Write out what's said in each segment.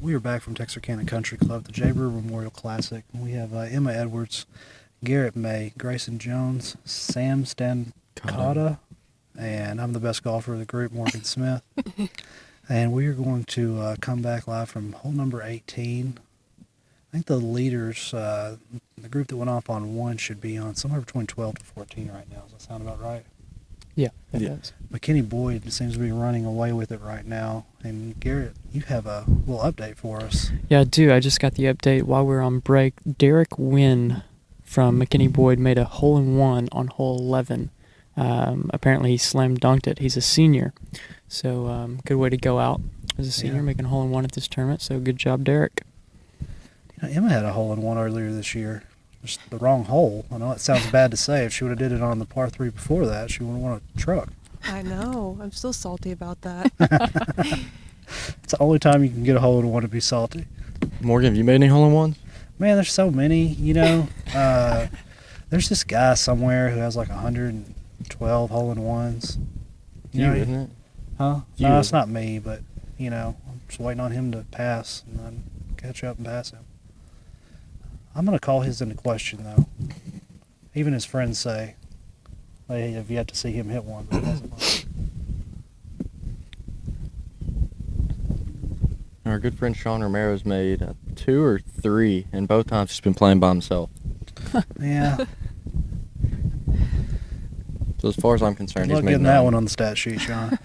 We are back from Texarkana Country Club, the J. Brewer Memorial Classic. We have Emma Edwards, Garrett May, Grayson Jones, Sam Stancada, and I'm the best golfer of the group, Morgan Smith. And we are going to come back live from hole number 18. I think the leaders, the group that went off on 1 should be on somewhere between 12 to 14 right now. Does that sound about right? Yeah, it does. McKinney Boyd seems to be running away with it right now. And Garrett, you have a little update for us. Yeah, I do. I just got the update while we were on break. Derek Wynn from McKinney Boyd made a hole-in-one on hole 11. Apparently he slam dunked it. He's a senior. So good way to go out as a senior, making a hole-in-one at this tournament. So good job, Derek. Emma had a hole-in-one earlier this year. Just the wrong hole. I know it sounds bad to say. If she would have did it on the par 3 before that, she would have won a truck. I know. I'm still salty about that. It's the only time you can get a hole-in-one to be salty. Morgan, have you made any hole-in-ones? Man, there's so many, you know. There's this guy somewhere who has like 112 hole-in-ones. You, isn't it? Huh? You, No, it's not me, but, you know, I'm just waiting on him to pass and then catch up and pass him. I'm going to call his into question, though. Even his friends say they have yet to see him hit one. But he hasn't. Our good friend Sean Romero's made 2 or 3, and both times he's been playing by himself. Yeah. So as far as I'm concerned, Good he's luck made getting 9. that one on the stat sheet, Sean.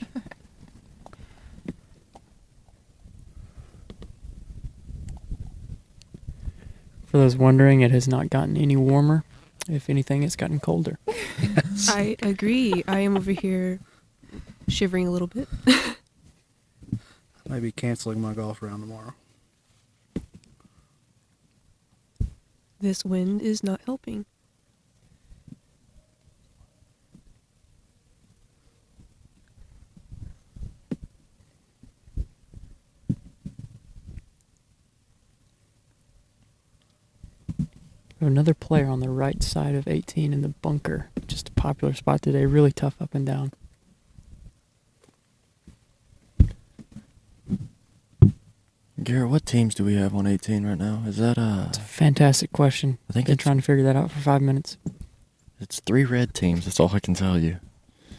For those wondering, it has not gotten any warmer. If anything, it's gotten colder. Yes. I agree. I am over here shivering a little bit. Maybe canceling my golf round tomorrow. This wind is not helping. We have another player on the right side of 18 in the bunker. Just a popular spot today. Really tough up and down. Garrett, what teams do we have on 18 right now? Is that It's a fantastic question. I think Been it's trying to figure that out for 5 minutes. It's 3 red teams. That's all I can tell you.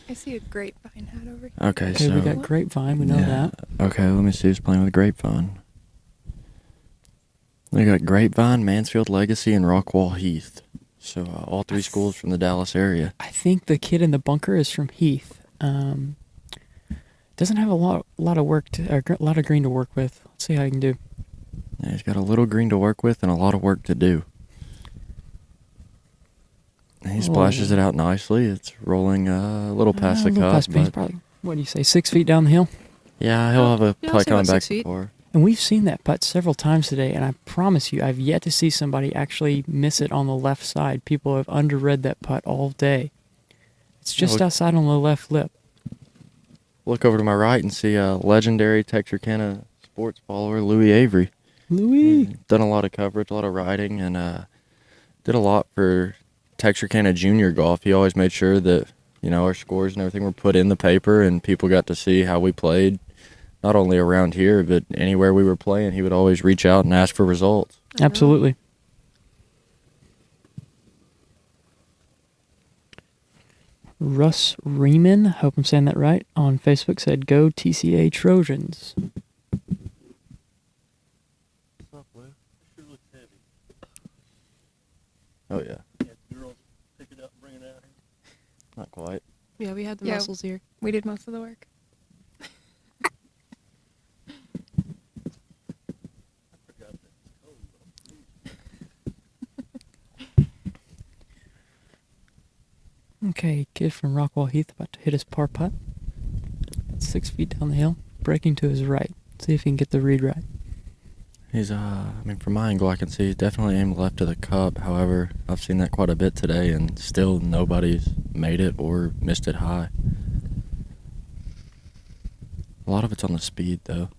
I see a grapevine hat over here. Okay, Okay, so we got Grapevine. We know that. Okay, let me see who's playing with Grapevine. We got Grapevine, Mansfield Legacy, and Rockwall Heath. So all 3 schools from the Dallas area. I think the kid in the bunker is from Heath. Doesn't have a lot of work to, or a lot of green to work with. Let's see how he can do. Yeah, he's got a little green to work with and a lot of work to do. And he splashes it out nicely. It's rolling a little past the cup. He's probably, what do you say, 6 feet down the hill? Yeah, he'll have a Yeah, I'll putt say coming about back 6 feet. before. And we've seen that putt several times today, and I promise you, I've yet to see somebody actually miss it on the left side. People have underread that putt all day. It's just outside on the left lip. Look over to my right and see a legendary Texarkana sports follower, Louis Avery. Louis! Done a lot of coverage, a lot of writing, and did a lot for Texarkana junior golf. He always made sure that, you know, our scores and everything were put in the paper and people got to see how we played. Not only around here, but anywhere we were playing, he would always reach out and ask for results. Absolutely. Russ Riemann, hope I'm saying that right, on Facebook said, "Go TCA Trojans." Oh, yeah. Girls pick it up and bring it out here. Not quite. Yeah, we had the Yeah. muscles here. We did most of the work. Okay, kid from Rockwall Heath about to hit his par putt. 6 feet down the hill, breaking to his right. See if he can get the read right. He's, I mean, from my angle, I can see he's definitely aimed left to the cup. However, I've seen that quite a bit today, and still nobody's made it or missed it high. A lot of it's on the speed, though.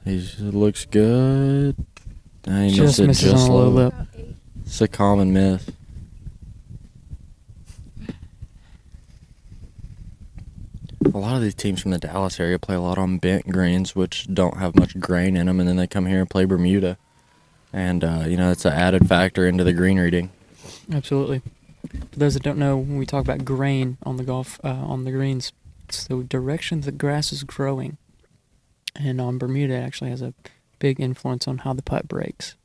He looks good. And he Just missed it misses just on a low low. lip. It's a common miss. A A lot of these teams from the Dallas area play a lot on bent greens, which don't have much grain in them, and then they come here and play Bermuda. And, it's an added factor into the green reading. Absolutely. For those that don't know, when we talk about grain on the on the greens, it's the direction the grass is growing. And on Bermuda, it actually has a big influence on how the putt breaks.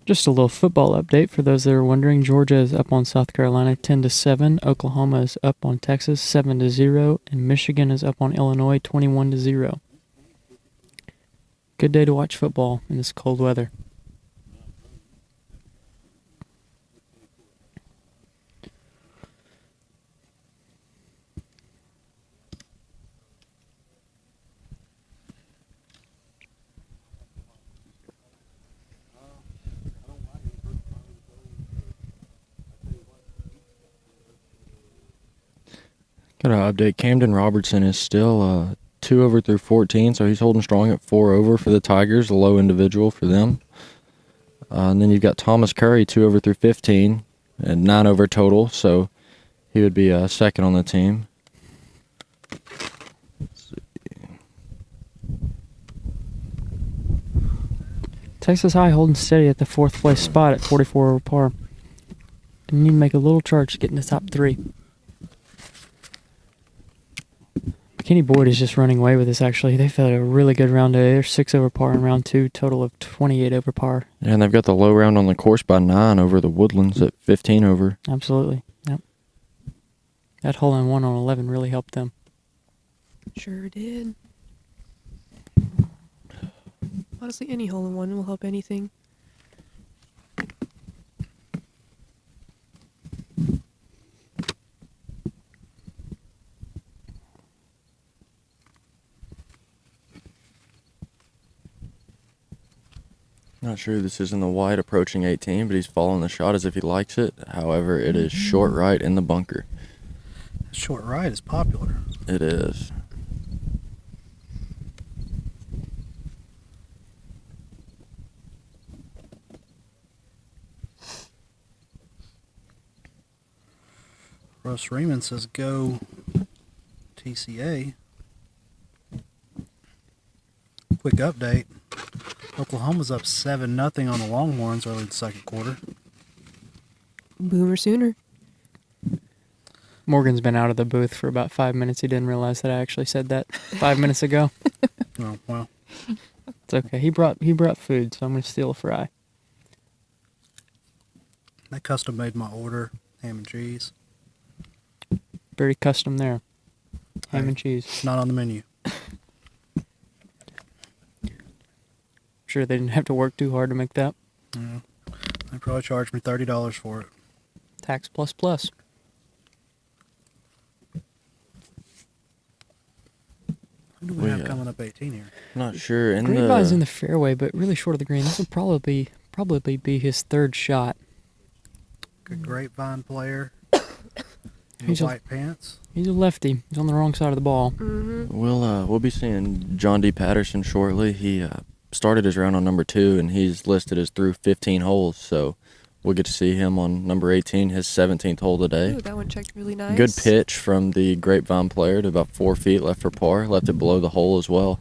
Just a little football update for those that are wondering. Georgia is up on South Carolina 10-7. Oklahoma is up on Texas 7-0, and Michigan is up on Illinois 21-0. Good day to watch football in this cold weather. Got an update. Camden Robertson is still 2 over through 14, so he's holding strong at 4 over for the Tigers, a low individual for them. And then you've got Thomas Curry, 2 over through 15, and 9 over total, so he would be second on the team. Let's see. Texas High holding steady at the 4th place spot at 44 over par. They need to make a little charge to get in the top 3. McKinney Boyd is just running away with this, actually. They've had a really good round today. They're 6 over par in round 2, total of 28 over par. And they've got the low round on the course by 9 over the Woodlands at 15 over. Absolutely. Yep. That hole-in-one on 11 really helped them. Sure did. Honestly, any hole-in-one will help anything. Not sure this is in the white approaching 18, but he's following the shot as if he likes it. However, it is short right in the bunker. Short right is popular. It is. Russ Riemann says go TCA. Quick update. Oklahoma's up 7-0 on the Longhorns early in the second quarter. Boomer Sooner. Morgan's been out of the booth for about 5 minutes. He didn't realize that I actually said that 5 minutes ago. Oh, well. It's okay. He brought food, so I'm going to steal a fry. I custom made my order, ham and cheese. Very custom there. Ham Hey, and cheese. Not on the menu. Sure they didn't have to work too hard to make that. Yeah. They probably charged me $30 for it. Tax plus plus. Who do we have coming up 18 here? Not sure. Grapevine's in the fairway, but really short of the green. This will probably be his 3rd shot. Good grapevine player. He's White pants. He's a lefty. He's on the wrong side of the ball. Mm-hmm. We'll be seeing John D. Patterson shortly. He started his round on number 2, and he's listed as through 15 holes. So we'll get to see him on number 18, his 17th hole today. Ooh, that one checked really nice. Good pitch from the Grapevine player to about 4 feet left for par. Left it below the hole as well.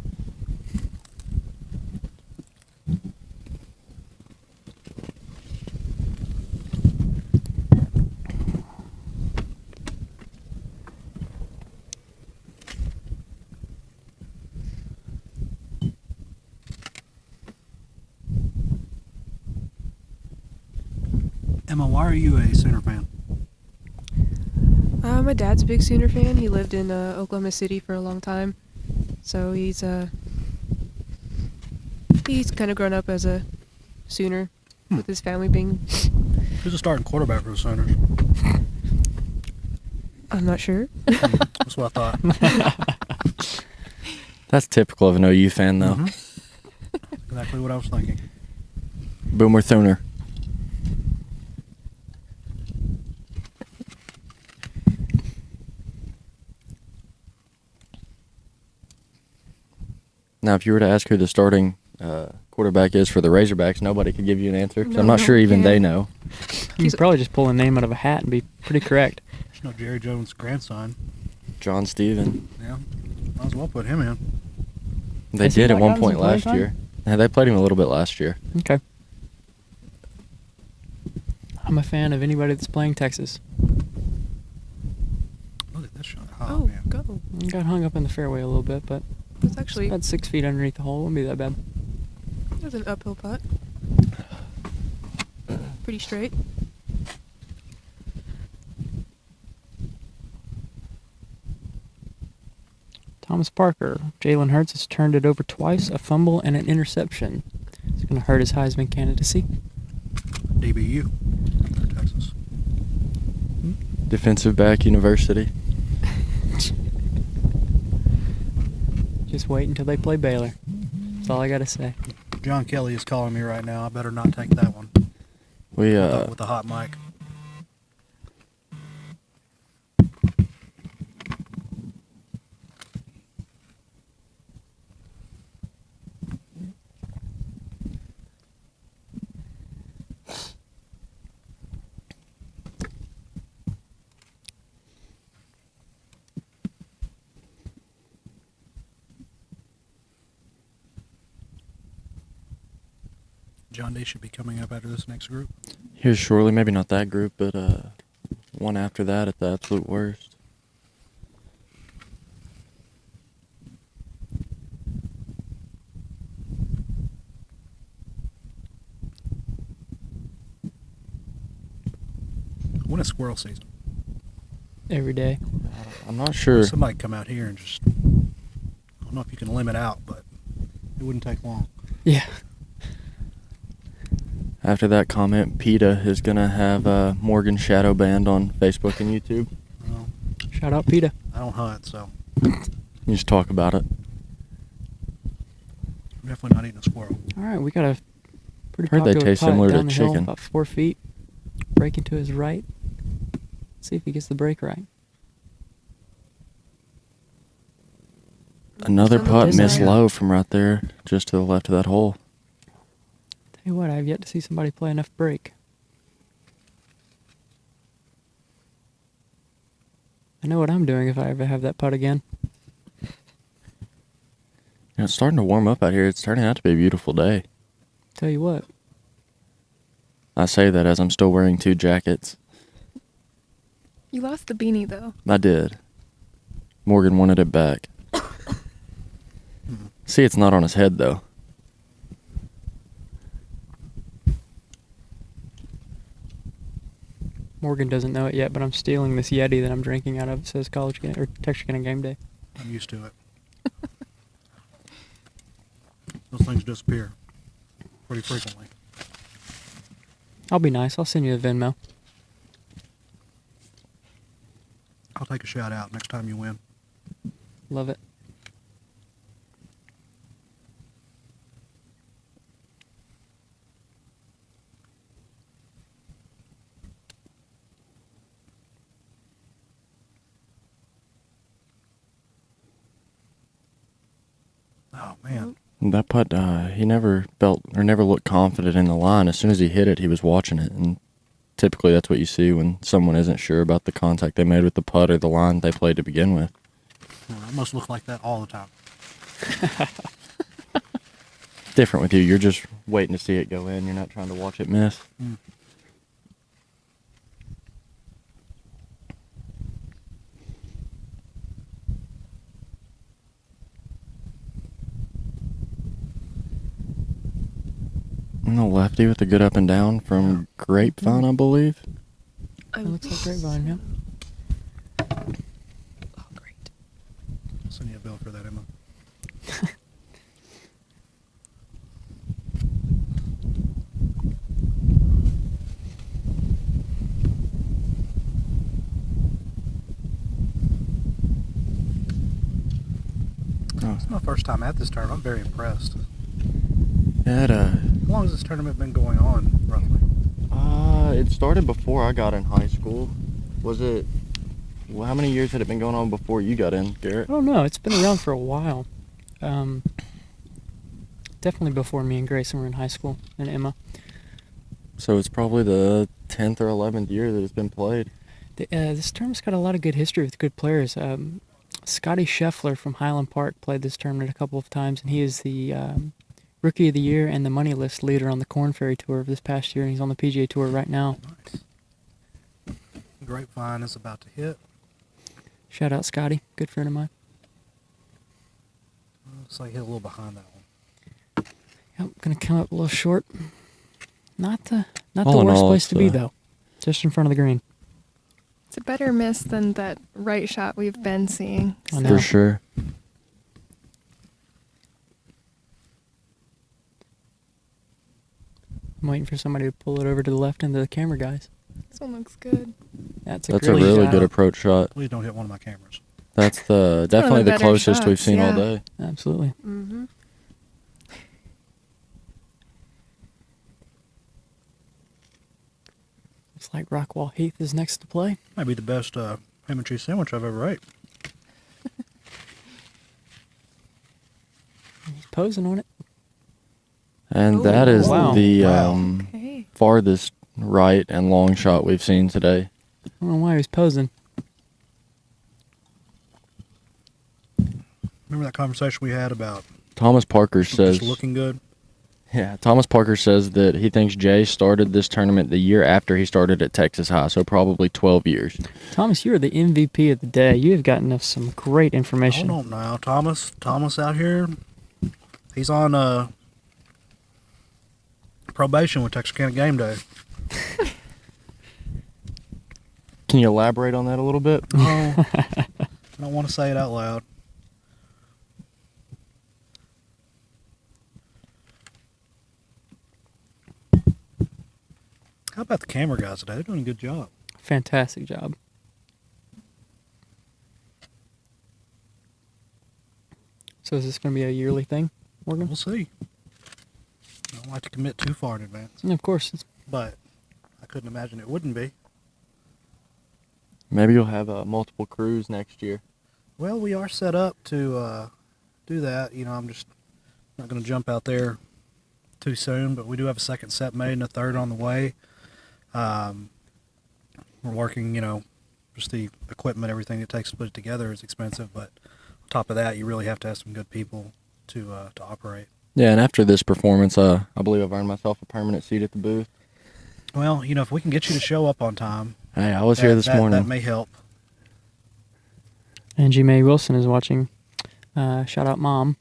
Emma, why are you a Sooner fan? My dad's a big Sooner fan. He lived in Oklahoma City for a long time. So he's He's kind of grown up as a Sooner, with his family being. Who's the starting quarterback for the Sooners? I'm not sure. That's what I thought. That's typical of an OU fan, though. Mhm. Exactly what I was thinking. Boomer Thuner. Now, if you were to ask who the starting quarterback is for the Razorbacks, nobody could give you an answer. So I'm No, not sure even yeah. they know. You could probably just pull a name out of a hat and be pretty correct. You know Jerry Jones' grandson. John Steven. Yeah. Might as well put him in. They Has he did at not one gotten point some playing last time? year. Yeah, they played him a little bit last year. Okay. I'm a fan of anybody that's playing Texas. Look at this shot. Oh, man. go. Got hung up in the fairway a little bit, but That's actually about 6 feet underneath the hole. Wouldn't be that bad. that's an uphill putt. Pretty straight. Thomas Parker. Jalen Hurts has turned it over twice, a fumble and an interception. It's going to hurt his Heisman candidacy. DBU. Up there, Texas. Defensive back university. Just wait until they play Baylor. That's all I got to say. John Kelly is calling me right now. I better not take that one. We With the hot mic. John D should be coming up after this next group. here's shortly, maybe not that group, but one after that at the absolute worst. When is squirrel season? Every day. I'm not sure. Somebody come out here and just. I don't know if you can limit out, but it wouldn't take long. Yeah. After that comment, PETA is going to have Morgan shadow banned on Facebook and YouTube. Well, Shout out PETA. I don't hunt, so You just talk about it. I'm definitely not eating a squirrel. All right, we got a pretty Heard they popular taste putt similar to down the hill, chicken. about 4 feet. Breaking to his right. See if he gets the break right. Another Some of putt this missed area. low from right there, just to the left of that hole. Tell you what, I have yet to see somebody play enough break. I know what I'm doing if I ever have that putt again. You know, it's starting to warm up out here. It's turning out to be a beautiful day. Tell you what, I say that as I'm still wearing 2 jackets. You lost the beanie though. I did. Morgan wanted it back. See, it's not on his head, though. Morgan doesn't know it yet, but I'm stealing this Yeti that I'm drinking out of. It says or Texarkana Game Day. I'm used to it. Those things disappear pretty frequently. I'll be nice. I'll send you a Venmo. I'll take a shout out next time you win. Love it. Oh man, That putt, he never felt or never looked confident in the line. As soon as he hit it, he was watching it. And typically that's what you see when someone isn't sure about the contact they made with the putt or the line they played to begin with. well, I must look like that all the time. Different with you. You're just waiting to see it go in. You're not trying to watch it miss. Mm. And the lefty with a good up and down from Grapevine, I believe. It looks like Grapevine, yeah. Oh, great. I'll send you a bill for that, Emma. It's my first time at this tournament. I'm very impressed. It, How long has this tournament been going on, roughly? it started before I got in high school. Was it? Well, how many years had it been going on before you got in, Garrett? I don't know. It's been around for a while. Definitely before me and Grayson were in high school, and Emma. So it's probably the 10th or 11th year that it's been played. This tournament's got a lot of good history with good players. Scotty Scheffler from Highland Park played this tournament a couple of times, and he is the Rookie of the Year and the money list leader on the Corn Ferry Tour of this past year, and he's on the PGA Tour right now. Nice. Grapevine is about to hit. Shout out Scotty, good friend of mine. Looks like he hit a little behind that one. Yep, gonna come up a little short. Not the All in worst all, place to be it's, though. Just in front of the green. It's a better miss than that right shot we've been seeing. I know. For sure. I'm waiting for somebody to pull it over to the left into the camera, guys. This one looks good. That's That's a great really shot. good approach shot. Please don't hit one of my cameras. That's definitely the better closest we've shots, seen all yeah. day. Absolutely. Mm-hmm. Looks like Rockwall Heath is next to play. Might be the best ham and cheese sandwich I've ever ate. He's posing on it. And Oh, that is wow. the Wow. Okay. farthest right and long shot we've seen today. I don't know why he was posing. Remember that conversation we had about Thomas Parker says, just looking good? yeah, Thomas Parker says that he thinks Jay started this tournament the year after he started at Texas High, so probably 12 years. Thomas, you are the MVP of the day. You have gotten us some great information. Hold on now. Thomas out here, he's on probation with Texarkana Game Day. Can you elaborate on that a little bit? No, I don't want to say it out loud. How about the camera guys today? They're doing a good job. Fantastic job. So is this going to be a yearly thing, Morgan? We'll see. I don't like to commit too far in advance, And of course. but I couldn't imagine it wouldn't be. Maybe you'll have multiple crews next year. Well, we are set up to do that. You know, I'm just not going to jump out there too soon, but we do have a second set made and a third on the way. We're working, you know, just the equipment, everything it takes to put it together is expensive, but on top of that, you really have to have some good people to operate. Yeah, and after this performance, I believe I've earned myself a permanent seat at the booth. Well, you know, if we can get you to show up on time, Hey, I was here this morning. That may help. Angie Mae Wilson is watching. Shout out, Mom.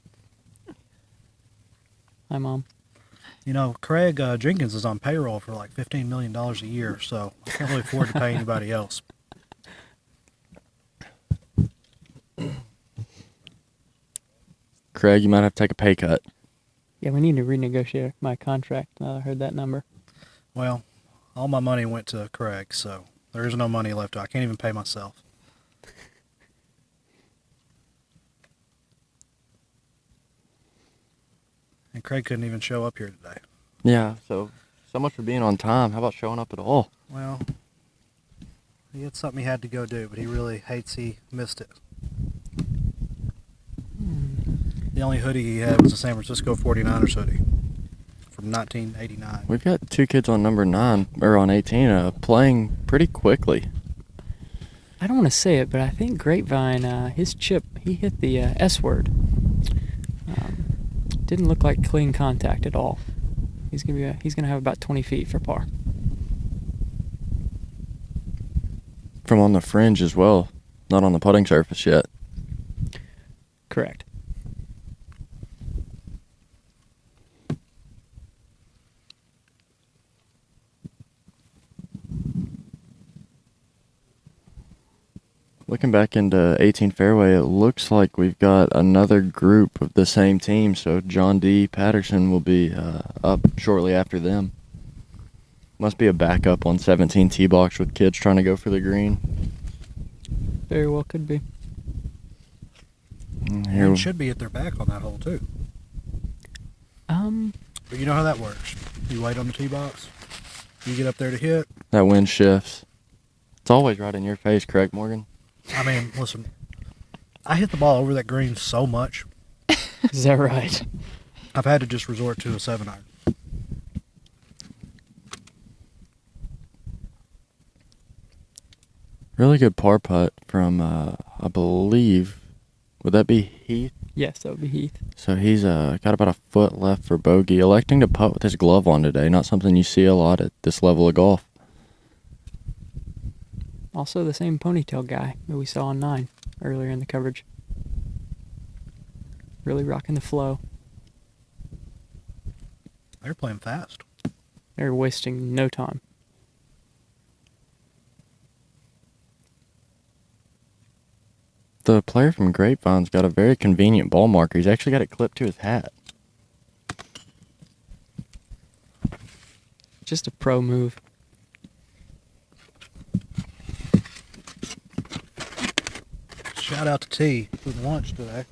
Hi, Mom. You know, Craig Jenkins is on payroll for like $15 million a year, so I can't really afford to pay anybody else. Craig, you might have to take a pay cut. Yeah, we need to renegotiate my contract now that I heard that number. Well, all my money went to Craig, so there is no money left. I can't even pay myself. And Craig couldn't even show up here today. Yeah, so much for being on time. How about showing up at all? Well, he had something he had to go do, but he really hates he missed it. The only hoodie he had was a San Francisco 49ers hoodie from 1989. We've got two kids on number 9, or on 18, playing pretty quickly. I don't want to say it, but I think Grapevine, his chip, he hit the S word. Didn't look like clean contact at all. He's gonna have about 20 feet for par. From on the fringe as well, not on the putting surface yet. Correct. Looking back into 18 fairway, it looks like we've got another group of the same team. So John D. Patterson will be up shortly after them. Must be a backup on 17 tee box with kids trying to go for the green. Very well could be. Here, Wind should be at their back on that hole too. But you know how that works. You wait on the tee box. You get up there to hit. that wind shifts. It's always right in your face, correct, Morgan? I mean, listen. I hit the ball over that green so much. Is that right? I've had to just resort to a 7-iron. Really good par putt from, I believe, would that be Heath? Yes, that would be Heath. So he's got about a foot left for bogey, electing to putt with his glove on today. Not something you see a lot at this level of golf. Also the same ponytail guy that we saw on 9 earlier in the coverage. Really rocking the flow. They're playing fast. They're wasting no time. The player from Grapevine's got a very convenient ball marker. He's actually got it clipped to his hat. Just a pro move. Shout out to T with lunch today.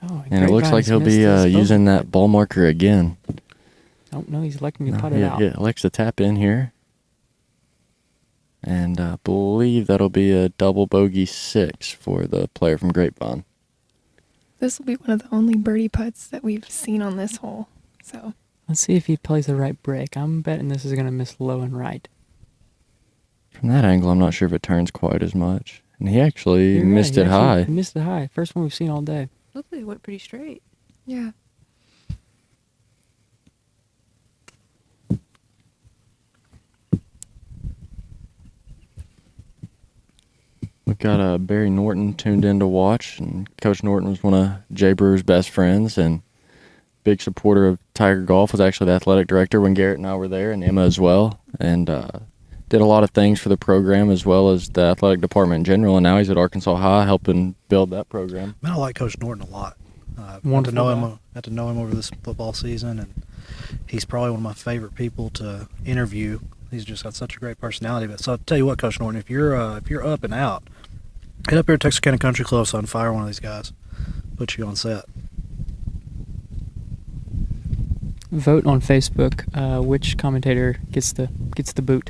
Oh, And it looks like he'll be using that ball marker again. Oh, no, he's electing to No, put it out. he elects to tap in here. And I believe that'll be a double bogey 6 for the player from Grapevine. This will be one of the only birdie putts that we've seen on this hole. So Let's see if he plays the right break. I'm betting this is going to miss low and right. From that angle, I'm not sure if it turns quite as much. And he actually You're right, missed he it actually high. Missed it high. First one we've seen all day. Luckily, it went pretty straight. yeah, We've got Barry Norton tuned in to watch, and Coach Norton was one of Jay Brewer's best friends and big supporter of Tiger Golf, was actually the athletic director when Garrett and I were there, and Emma as well, and did a lot of things for the program as well as the athletic department in general, and now he's at Arkansas High helping build that program. Man, I like Coach Norton a lot. Got to Wonderful know guy. him. Got to know him over this football season, and he's probably one of my favorite people to interview. He's just got such a great personality. But so I'll tell you what, Coach Norton, if you're up and out, head up here to Texarkana Country Club, son. Fire one of these guys. Put you on set. Vote on Facebook. Which commentator gets the boot?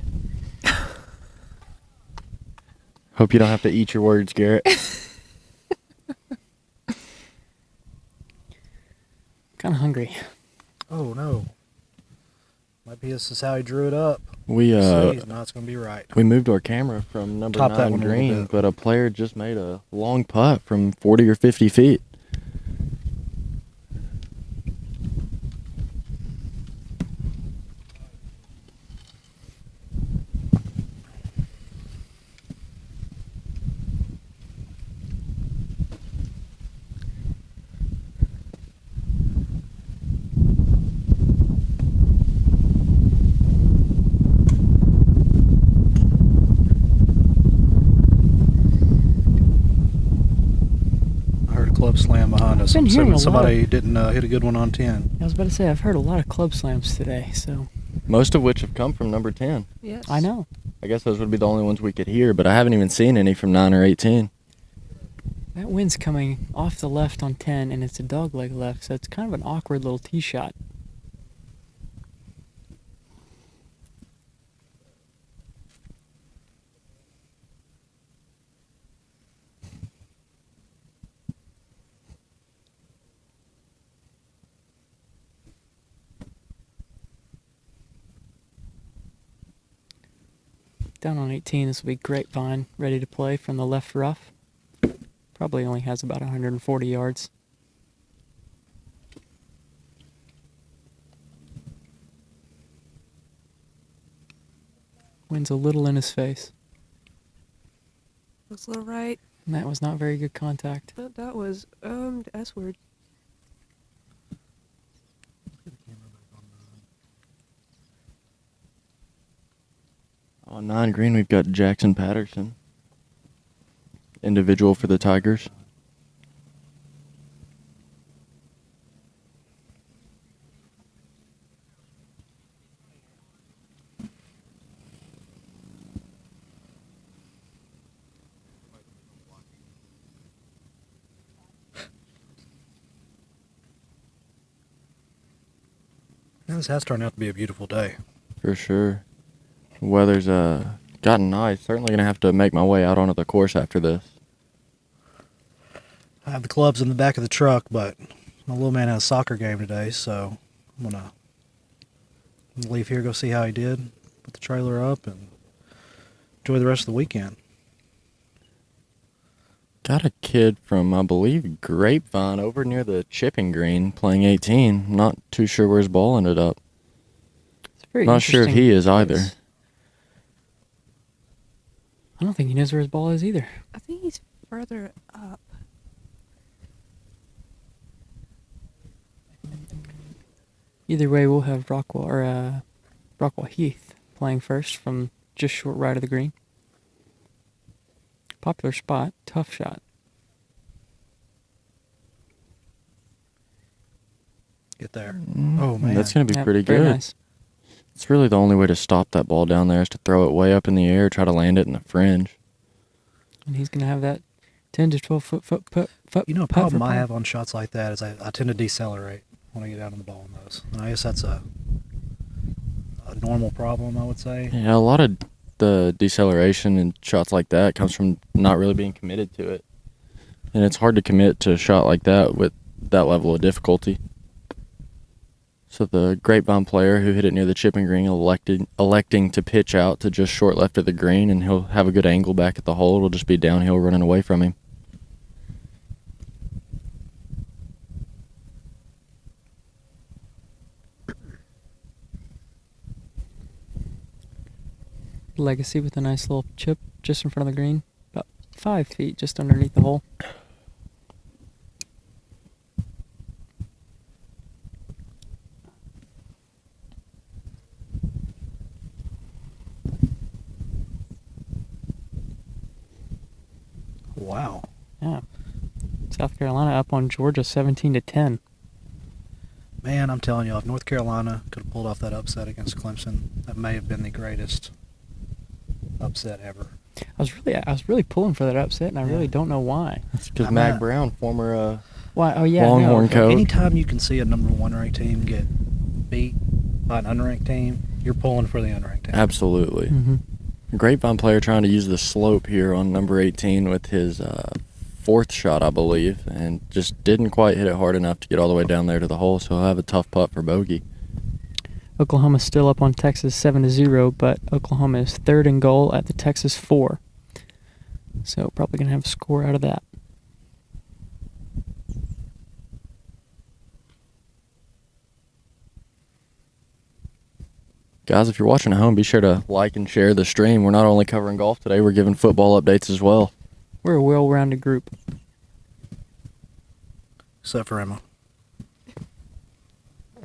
Hope you don't have to eat your words, Garrett. Kind of hungry. Oh no. Might be this is how he drew it up. We No, it's gonna be right. we moved our camera from number Top that 9 one a little green, bit. but a player just made a long putt from 40 or 50 feet. I heard a club slam behind us. Been hearing a lot Somebody didn't hit a good one on 10. I was about to say, I've heard a lot of club slams today, so Most of which have come from number 10. Yes. I know. I guess those would be the only ones we could hear, but I haven't even seen any from 9 or 18. That wind's coming off the left on 10, and it's a dogleg left, so it's kind of an awkward little tee shot. Down on 18, this will be Grapevine, ready to play from the left rough. Probably only has about 140 yards. Wind's a little in his face. Looks a little right. And that was not very good contact. That was the S word. On 9 green, we've got Jackson Patterson, individual for the Tigers. Yeah, this has turned out to be a beautiful day. For sure. Weather's gotten nice. Certainly gonna have to make my way out onto the course after this. I have the clubs in the back of the truck, but my little man has a soccer game today, so I'm going to leave here, go see how he did, put the trailer up, and enjoy the rest of the weekend. Got a kid from, I believe, Grapevine over near the chipping green playing 18. Not too sure where his ball ended up. It's a very Not sure if he is either. place. I don't think he knows where his ball is either. I think he's further up. Either way, we'll have Rockwell Heath playing first from just short right of the green. Popular spot, tough shot. Get there. Oh, man. That's going to be Yeah, pretty very good. nice. It's really the only way to stop that ball down there is to throw it way up in the air, try to land it in the fringe. And he's going to have that 10 to 12 foot putt. You know, a putt for problem I par. have on shots like that is I tend to decelerate when I get out on the ball in those. And I guess that's a normal problem, I would say. Yeah, a lot of the deceleration and shots like that comes from not really being committed to it. And it's hard to commit to a shot like that with that level of difficulty. So the Grapevine player who hit it near the chipping green electing to pitch out to just short left of the green, and he'll have a good angle back at the hole. It'll just be downhill running away from him. Legacy with a nice little chip just in front of the green. About 5 feet just underneath the hole. Wow. Yeah. South Carolina up on Georgia 17-10. Man, I'm telling you, if North Carolina could have pulled off that upset against Clemson, that may have been the greatest upset ever. I was really pulling for that upset, and I Yeah. really don't know why. It's because I'm Mac not- Brown, former Why? Oh yeah, Longhorn no. coach. Anytime you can see a number one ranked team get beat by an unranked team, you're pulling for the unranked team. Absolutely. Mm-hmm. Grapevine player trying to use the slope here on number 18 with his fourth shot, I believe, and just didn't quite hit it hard enough to get all the way down there to the hole, so he'll have a tough putt for bogey. Oklahoma's still up on Texas 7-0, but Oklahoma is third in goal at the Texas 4. So probably going to have a score out of that. Guys, if you're watching at home, be sure to like and share the stream. We're not only covering golf today, we're giving football updates as well. We're a well-rounded group. Except for Emma.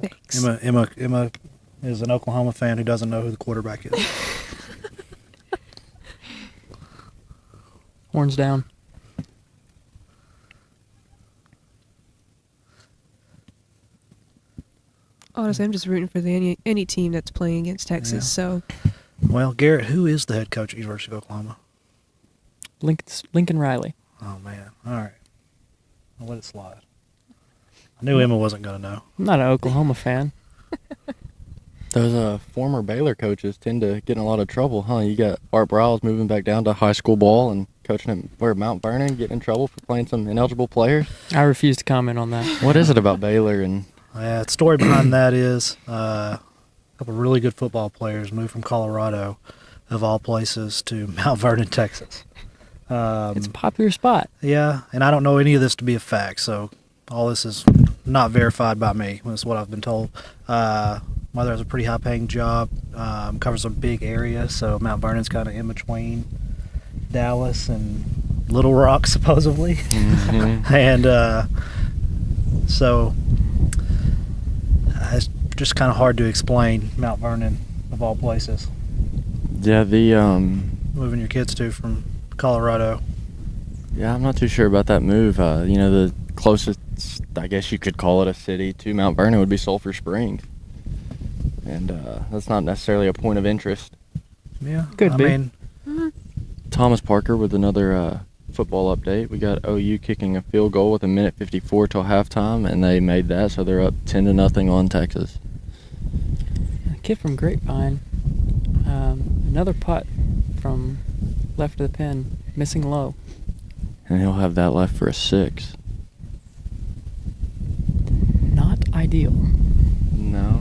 Thanks. Emma is an Oklahoma fan who doesn't know who the quarterback is. Horns down. Honestly, I'm just rooting for any team that's playing against Texas. Yeah. So Well, Garrett, who is the head coach at University of Oklahoma? Lincoln Riley. Oh, man. All right. I'll let it slide. I knew Emma wasn't going to know. I'm not an Oklahoma fan. Those former Baylor coaches tend to get in a lot of trouble, huh? You got Art Briles moving back down to high school ball and coaching at Mount Vernon, getting in trouble for playing some ineligible players. I refuse to comment on that. What is it about Baylor? And The story behind that is a couple of really good football players moved from Colorado, of all places, to Mount Vernon, Texas. It's a popular spot. Yeah, and I don't know any of this to be a fact, so all this is not verified by me. That's what I've been told. Mother has a pretty high-paying job, covers a big area, so Mount Vernon's kind of in between Dallas and Little Rock, supposedly. Mhm. And so it's just kind of hard to explain Mount Vernon, of all places, yeah, moving your kids to from Colorado. yeah, I'm not too sure about that move. The closest, I guess you could call it a city to Mount Vernon would be Sulphur Springs. And that's not necessarily a point of interest. Yeah, Could I be. mean, Thomas Parker with another football update. We got OU kicking a field goal with 1:54 till halftime, and they made that, so they're up 10-0 on Texas. kid from Grapevine. Another putt from left of the pin, missing low. And he'll have that left for a 6. Not ideal. No.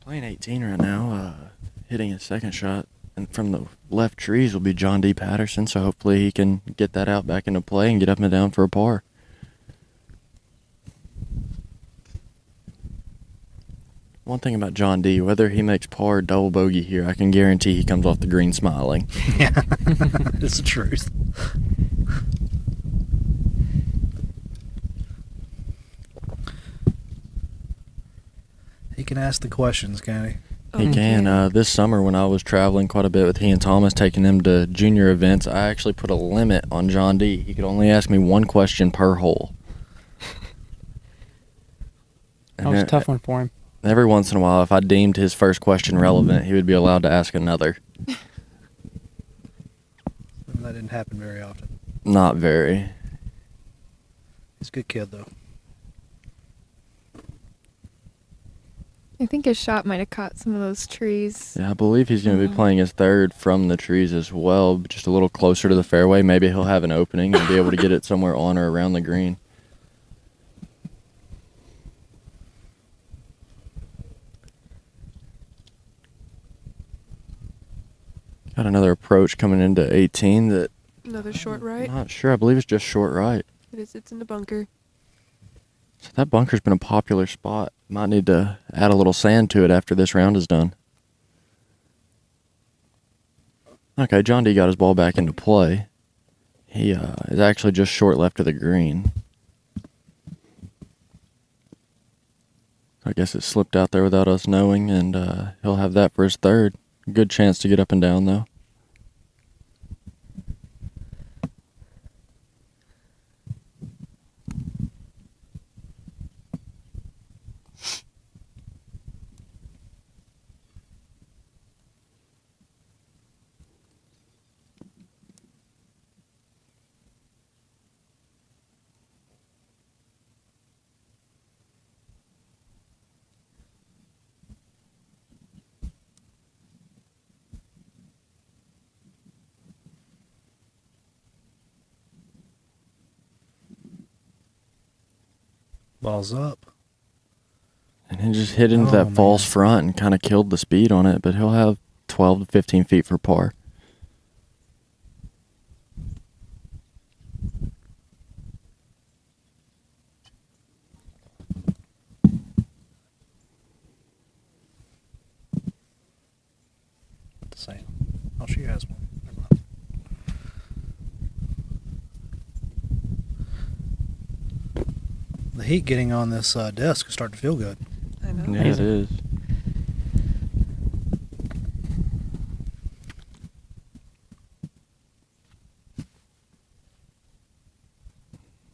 Playing 18 right now, hitting his second shot, and from the left trees will be John D. Patterson, so hopefully he can get that out back into play and get up and down for a par. One thing about John D., whether he makes par or double bogey here, I can guarantee he comes off the green smiling. Yeah, it's the truth. He can ask the questions, can't he? He can. This summer when I was traveling quite a bit with he and Thomas, taking them to junior events, I actually put a limit on John D. He could only ask me one question per hole. That was a tough one for him. Every once in a while, if I deemed his first question relevant, he would be allowed to ask another. That didn't happen very often. Not very. He's a good kid, though. I think his shot might have caught some of those trees. Yeah, I believe he's going to be playing his third from the trees as well, but just a little closer to the fairway. Maybe he'll have an opening and be able to get it somewhere on or around the green. Got another approach coming into 18 that Another short right. I'm not sure. I believe it's just short right. It is. It's in the bunker. So that bunker's been a popular spot. Might need to add a little sand to it after this round is done. Okay, John D got his ball back into play. He is actually just short left of the green. I guess it slipped out there without us knowing, and he'll have that for his third. Good chance to get up and down, though. Ball's up. And he just hit into that false front and kind of killed the speed on it, but he'll have 12 to 15 feet for par. The same. Oh, she has one. Never mind. The heat getting on this desk is starting to feel good. I know. Yeah, it is.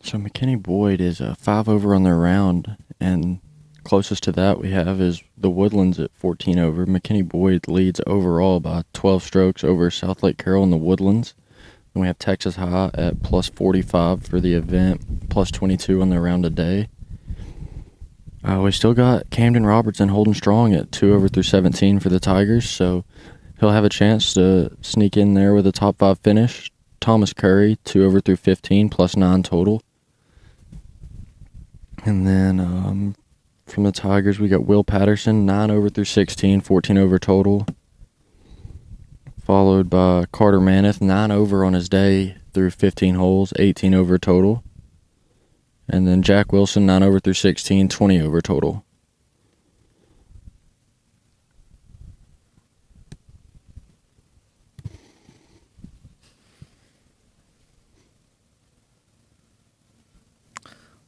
So McKinney Boyd is 5 over on their round, and closest to that we have is the Woodlands at 14 over. McKinney Boyd leads overall by 12 strokes over South Lake Carroll in the Woodlands. And we have Texas High at plus 45 for the event, plus 22 on their round a day. We still got Camden Robertson holding strong at 2 over through 17 for the Tigers, so he'll have a chance to sneak in there with a top 5 finish. Thomas Curry, 2 over through 15, plus 9 total. And then from the Tigers, we got Will Patterson, 9 over through 16, 14 over total. Followed by Carter Maneth, 9 over on his day through 15 holes, 18 over total. And then Jack Wilson, 9 over through 16, 20 over total.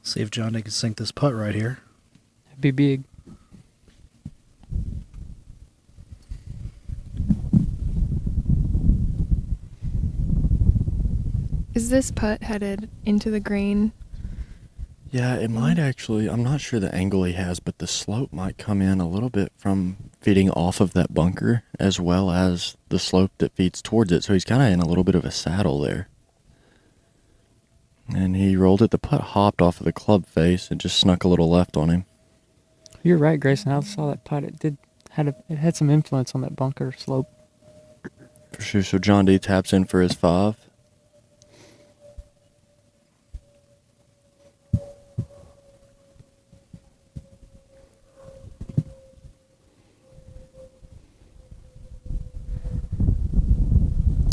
See if John D can sink this putt right here. That'd be big. Is this putt headed into the green? Yeah, it might actually. I'm not sure the angle he has, but the slope might come in a little bit from feeding off of that bunker as well as the slope that feeds towards it. So he's kind of in a little bit of a saddle there. And he rolled it. The putt hopped off of the club face and just snuck a little left on him. You're right, Grayson. I saw that putt. It had some influence on that bunker slope. For sure. So John D taps in for his 5.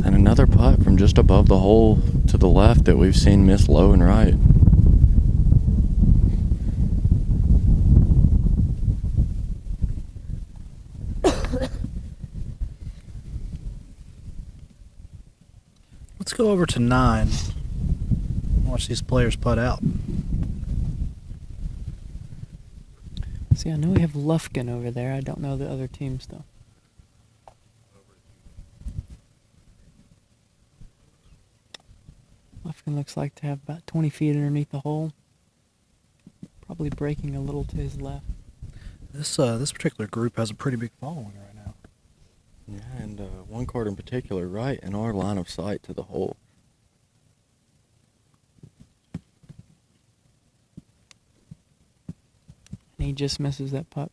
And another putt from just above the hole to the left that we've seen miss low and right. Let's go over to 9. Watch these players putt out. See, I know we have Lufkin over there. I don't know the other teams, though. Lufkin looks like to have about 20 feet underneath the hole. Probably breaking a little to his left. This particular group has a pretty big following right now. Yeah, and one card in particular right in our line of sight to the hole. And he just misses that putt.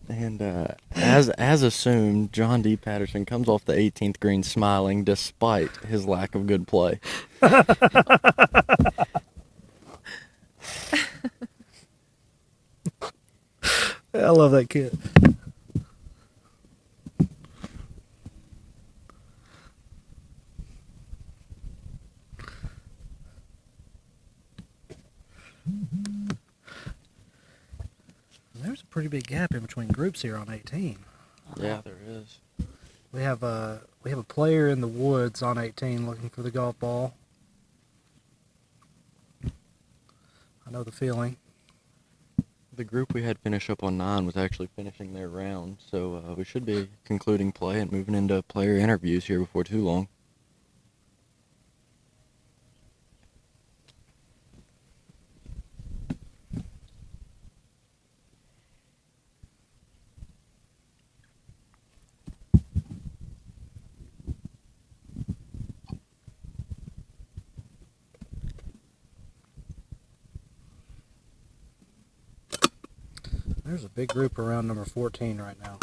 And as assumed, John D. Patterson comes off the 18th green smiling despite his lack of good play. I love that kid. There's a pretty big gap in between groups here on 18. Yeah, there is. We have a player in the woods on 18 looking for the golf ball. I know the feeling. The group we had finish up on 9 was actually finishing their round, so we should be concluding play and moving into player interviews here before too long. There's a big group around number 14 right now.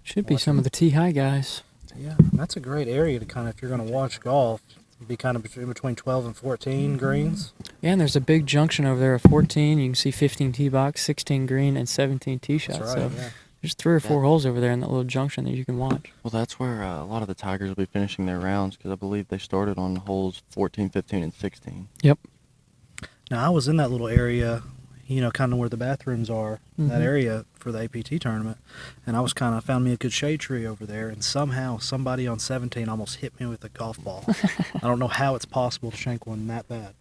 Should be some of the T-High guys. Yeah, that's a great area to kind of, if you're going to watch golf, be kind of in between 12 and 14 greens. Yeah, and there's a big junction over there of 14. You can see 15 tee box, 16 green, and 17 tee shots. That's right, so yeah. there's 3 or 4 holes over there in that little junction that you can watch. Well, that's where a lot of the Tigers will be finishing their rounds because I believe they started on holes 14, 15, and 16. Yep. Now, I was in that little area, you know, kind of where the bathrooms are, that Mhm. area for the APT tournament, and I was kind of, found me a good shade tree over there, and somehow somebody on 17 almost hit me with a golf ball. I don't know how it's possible to shank one that bad,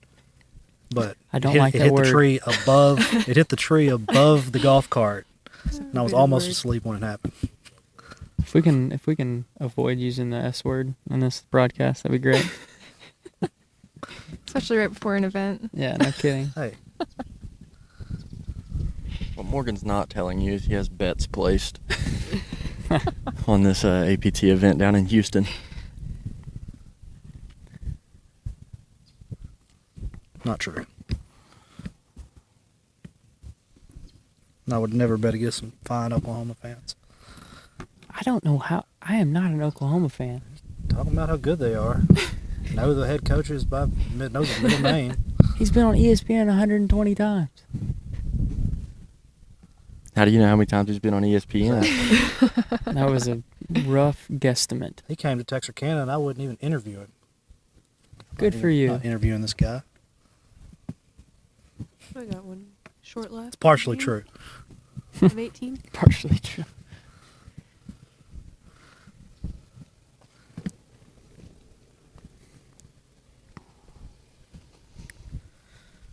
but I don't it hit, like it that hit word. the tree above. It hit the tree above the golf cart, and I was Good almost word. asleep when it happened. If we can avoid using the S word in this broadcast, that'd be great. Especially right before an event. Yeah, no kidding. Hey, What Morgan's not telling you is he has bets placed on this APT event down in Houston. not true. I would never bet against some fine Oklahoma fans. I don't know how. I am not an Oklahoma fan. Talking about how good they are. Know the head coaches by knows the middle name. He's been on ESPN 120 times. How do you know how many times he's been on ESPN? That was a rough guesstimate. He came to Texarkana and I wouldn't even interview him. Good for you. Not interviewing this guy. I got one. Short left. It's partially true. On 18. Partially true.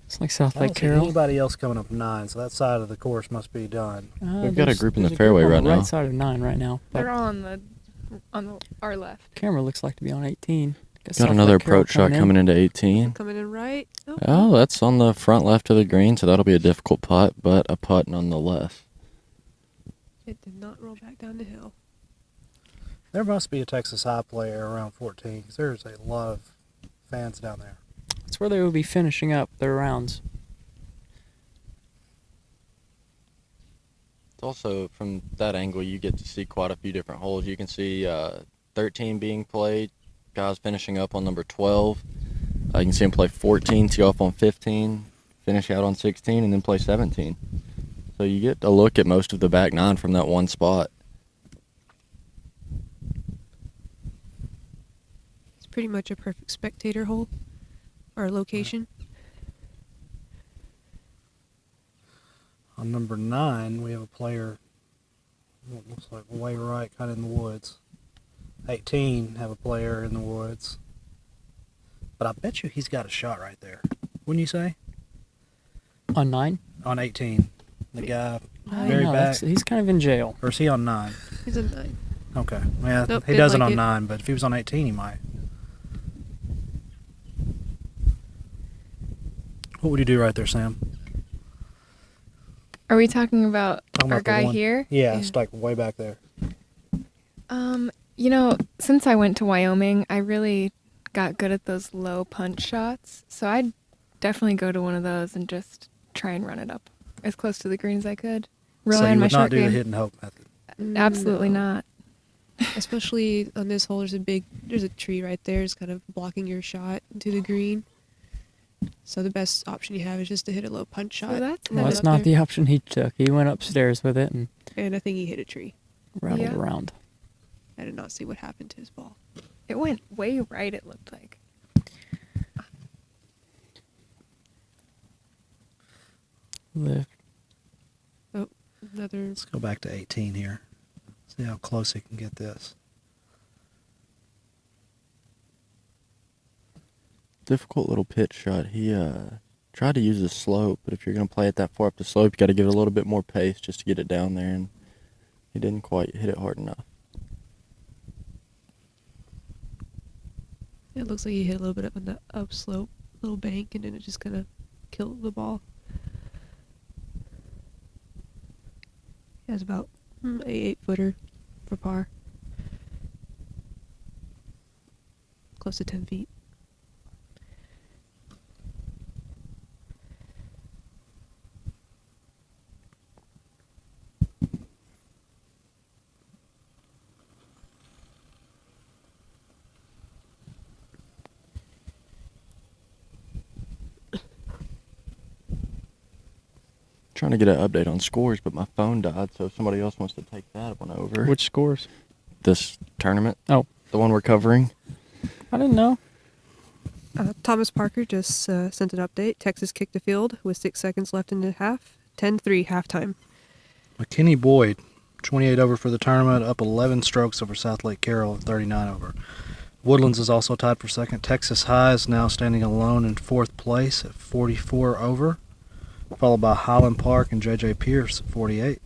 It's like South I Lake don't see Carroll. anybody else coming up 9, so that side of the course must be done. We've got a group in the there's a fairway on right the now. right side of 9 right now. But They're all on our left. camera looks like to be on 18. Got another approach shot coming into 18. Coming in right. Oh, Oh, that's on the front left of the green, so that'll be a difficult putt, but a putt nonetheless. it did not roll back down the hill. There must be a Texas High player around 14 because there's a lot of fans down there. That's where they will be finishing up their rounds. It's also, from that angle, you get to see quite a few different holes. You can see 13 being played, guys finishing up on number 12. You can see them play 14, tee off on 15, finish out on 16, and then play 17. So you get a look at most of the back 9 from that one spot. It's pretty much a perfect spectator hole or location. On number 9, we have a player, what looks like way right, kind of in the woods. 18 have a player in the woods. But I bet you he's got a shot right there. Wouldn't you say? On 9? On 18. The guy very no, back. he's kind of in jail. Or is he on 9? He's a 9. Okay. Yeah, Nope, he didn't doesn't like on it. 9, but if he was on 18, he might. What would you do right there, Sam? Are we talking about Talking our about the guy one- here? Yeah, Yeah. it's like way back there. You know, since I went to Wyoming, I really got good at those low punch shots. So I'd definitely go to one of those and just try and run it up as close to the green as I could. Rely So you on my would not short do the game. hit and hope method. Absolutely No. not. Especially on this hole, there's a tree right there. It's kind of blocking your shot to the green. So the best option you have is just to hit a low punch shot. So that's Well, head that's up not there. the option he took. He went upstairs with it and And I think he hit a tree. rattled Yeah. around. I did not see what happened to his ball. It went way right, it looked like. Lift. Another. Let's go back to 18 here. See how close he can get this. Difficult little pitch shot. He tried to use the slope, but if you're going to play it that far up the slope, you got to give it a little bit more pace just to get it down there, and he didn't quite hit it hard enough. It looks like he hit a little bit up on the upslope, little bank, and then it just kind of killed the ball. He has about a 8-footer for par. Close to 10 feet. Trying to get an update on scores, but my phone died, so if somebody else wants to take that one over. Which scores? This tournament? Oh. The one we're covering? I didn't know. Thomas Parker just sent an update. Texas kicked the field with 6 seconds left in the half. 10-3 halftime. McKinney Boyd, 28 over for the tournament, up 11 strokes over South Lake Carroll at 39 over. Woodlands is also tied for second. Texas High is now standing alone in 4th place at 44 over, followed by Highland Park and J.J. Pierce at 48.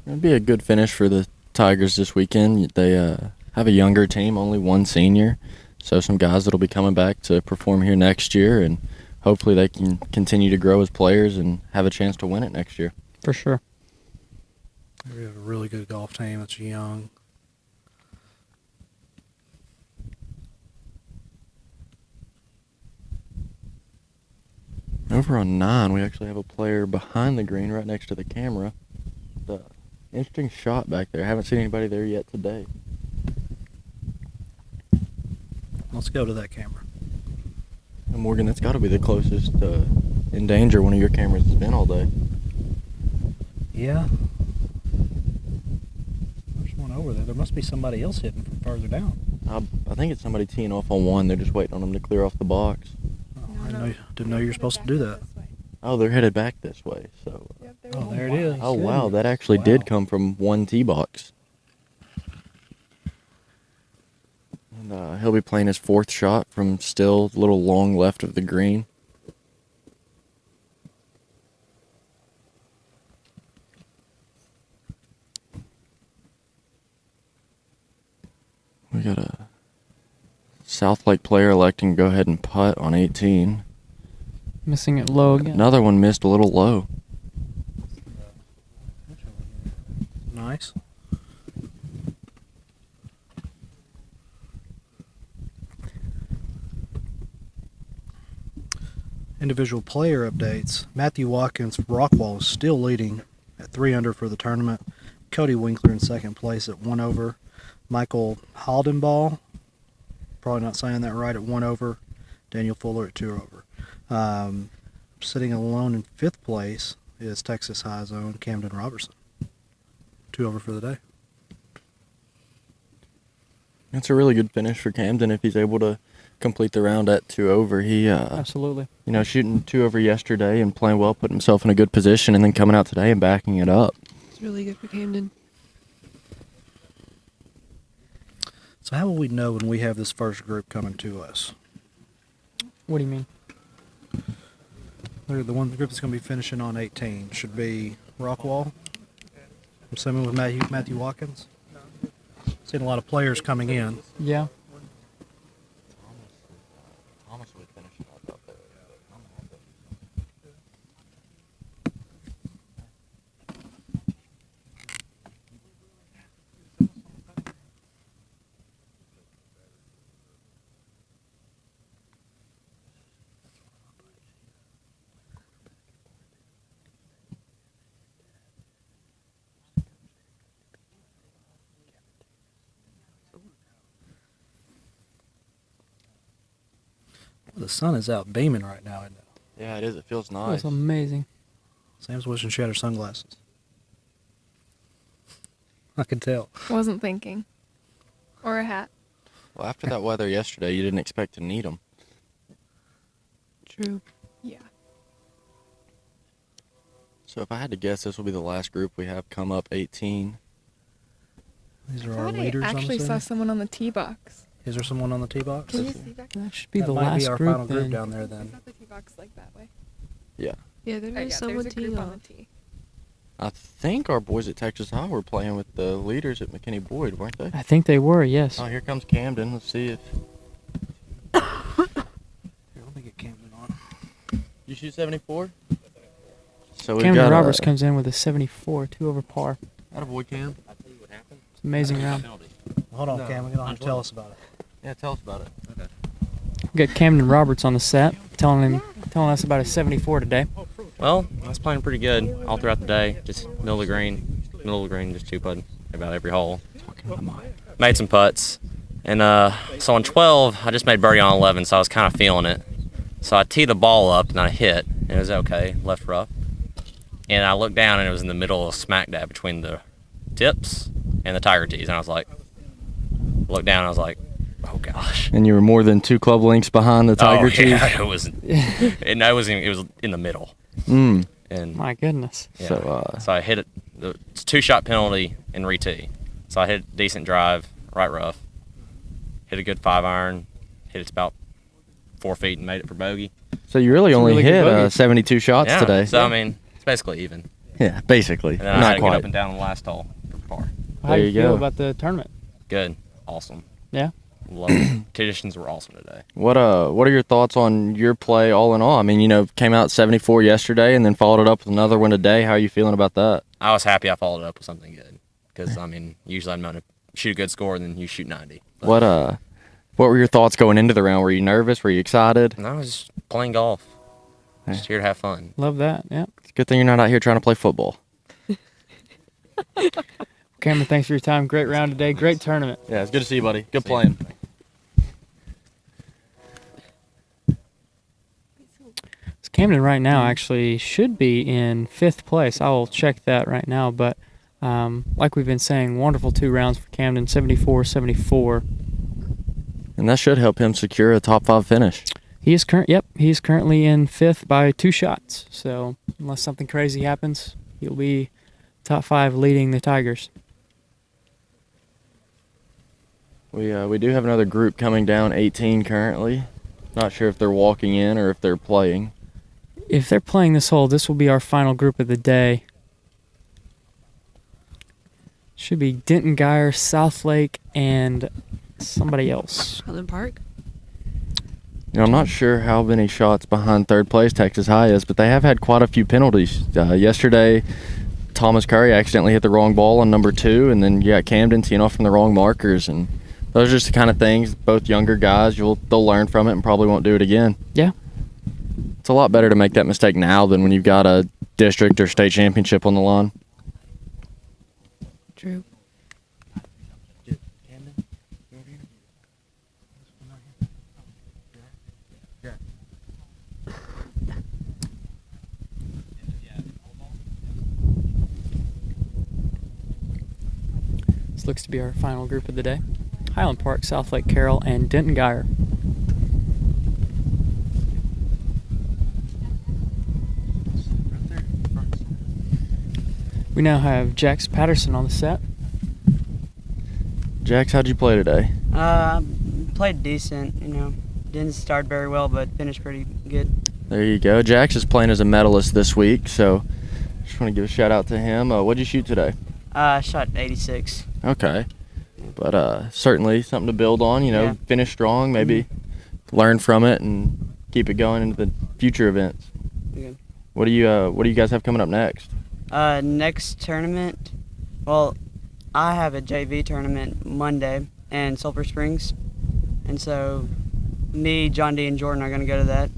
It'd be a good finish for the Tigers this weekend. They have a younger team, only one senior, so some guys that'll be coming back to perform here next year, and hopefully they can continue to grow as players and have a chance to win it next year. For sure. We have a really good golf team that's young. Over on 9, we actually have a player behind the green right next to the camera. The interesting shot back there. Haven't seen anybody there yet today. Let's go to that camera. And Morgan, that's got to be the closest in danger one of your cameras has been all day. Yeah. There's one over there. There must be somebody else hitting from further down. I think it's somebody teeing off on 1. They're just waiting on them to clear off the box. Oh, No, I Didn't know you were supposed to do that. Oh, they're headed back this way. So. Oh, there it is. Oh wow, that actually did Wow. come from one tee box. And he'll be playing his 4th shot from still a little long left of the green. We got a South Lake player electing to go ahead and putt on 18. Missing it low again. Another one missed a little low. Nice. Individual player updates. Matthew Watkins from Rockwall is still leading at 3 under for the tournament. Cody Winkler in second place at 1 over. Michael Haldenball, probably not saying that right, at 1 over. Daniel Fuller at 2 over. Sitting alone in 5th place is Texas High's own Camden Robertson. 2 over for the day. That's a really good finish for Camden if he's able to complete the round at 2 over. He, Absolutely. shooting 2 over yesterday and playing well, putting himself in a good position, and then coming out today and backing it up. It's really good for Camden. So how will we know when we have this first group coming to us? What do you mean? The one group that's going to be finishing on 18 should be Rockwall. I'm assuming with Matthew Watkins. Seen a lot of players coming in. Yeah. Thomas would finish up there. The sun is out beaming right now, isn't it? Yeah, it is. It feels That nice. was amazing. Sam's wishing she had her sunglasses. I can tell. Wasn't thinking. Or a hat. Well, after that weather yesterday, you didn't expect to need them. True. Yeah. So if I had to guess, this will be the last group we have come up 18. These I are our thought I leaders. I'm actually saw assuming. someone on the tee box. Is there someone on the tee box? Can you see back? That should be That the might last be our group final group then. down there It's then. not the tee box like that way. Yeah. Yeah, there Oh, is yeah, someone there's a teeing group on off. the tee. I think our boys at Texas High were playing with the leaders at McKinney Boyd, weren't they? I think they were, yes. Oh, here comes Camden. Let's see if Here, let me get Camden on. you shoot 74. So we've Cameron got Roberts comes in with a 74, 2 over par. Attaboy, Cam. It's an amazing round. Hold on, Cam. We're going to tell us about it. Yeah, tell us about it. We got Camden Roberts on the set, telling us about his 74 today. Well, I was playing pretty good all throughout the day. Just middle of the green, just 2-putting about every hole. Made some putts. And so on 12, I just made birdie on 11, so I was kind of feeling it. So I teed the ball up and I hit, and it was okay, left rough. And I looked down and it was in the middle of smack dab between the tips and the tiger tees. And I was like, looked down and I was like, oh gosh. And you were more than 2 club lengths behind the Tiger tees. Yeah, it was, and it was in the middle. Mm. And My goodness. yeah. So, I hit it. It's a 2-shot penalty and re-tee. So I hit a decent drive, right rough. Hit a good 5-iron. Hit it about 4 feet and made it for bogey. So you really It's a only really good hit bogey. 72 shots Yeah, today. So I mean, it's basically even. Yeah, basically. And then I had Not to get quite. up and down on the last hole for par. How There do you you feel go. about the tournament? Good, awesome. Yeah? Love it. Conditions were awesome today. What are your thoughts on your play all in all? I mean, came out 74 yesterday and then followed it up with another one today. How are you feeling about that? I was happy I followed it up with something good because I mean, usually I'm going to shoot a good score and then you shoot 90. But What were your thoughts going into the round? Were you nervous? Were you excited? No, I was just playing golf. Just here to have fun. Love that, yeah. It's a good thing you're not out here trying to play football. Cameron, thanks for your time. Great round today. Great tournament. Yeah, it's good to see you, buddy. Good playing. So Camden right now actually should be in 5th place. I will check that right now. But like we've been saying, wonderful 2 rounds for Camden, 74-74. And that should help him secure a top 5 finish. He's currently in 5th by 2 shots. So unless something crazy happens, he'll be top 5 leading the Tigers. We do have another group coming down 18 currently. Not sure if they're walking in or if they're playing. If they're playing this hole, this will be our final group of the day. Should be Denton Geyer, Southlake, and somebody else. Highland Park. I'm not sure how many shots behind third place Texas High is, but they have had quite a few penalties. Yesterday, Thomas Curry accidentally hit the wrong ball on number 2, and then you got Camden teeing off from the wrong markers, and those are just the kind of things, both younger guys, they'll learn from it and probably won't do it again. Yeah. It's a lot better to make that mistake now than when you've got a district or state championship on the line. True. This looks to be our final group of the day. Highland Park, Southlake Carroll, and Denton Geyer. We now have Jax Patterson on the set. Jax, how'd you play today? Played decent, Didn't start very well, but finished pretty good. There you go. Jax is playing as a medalist this week, so just want to give a shout out to him. What'd you shoot today? Shot 86. Okay. But certainly something to build on, Yeah. Finish strong, maybe learn from it and keep it going into the future events. Good. What do you guys have coming up next? Next tournament, well, I have a JV tournament Monday in Sulphur Springs, and so me, John D, and Jordan are going to go to that.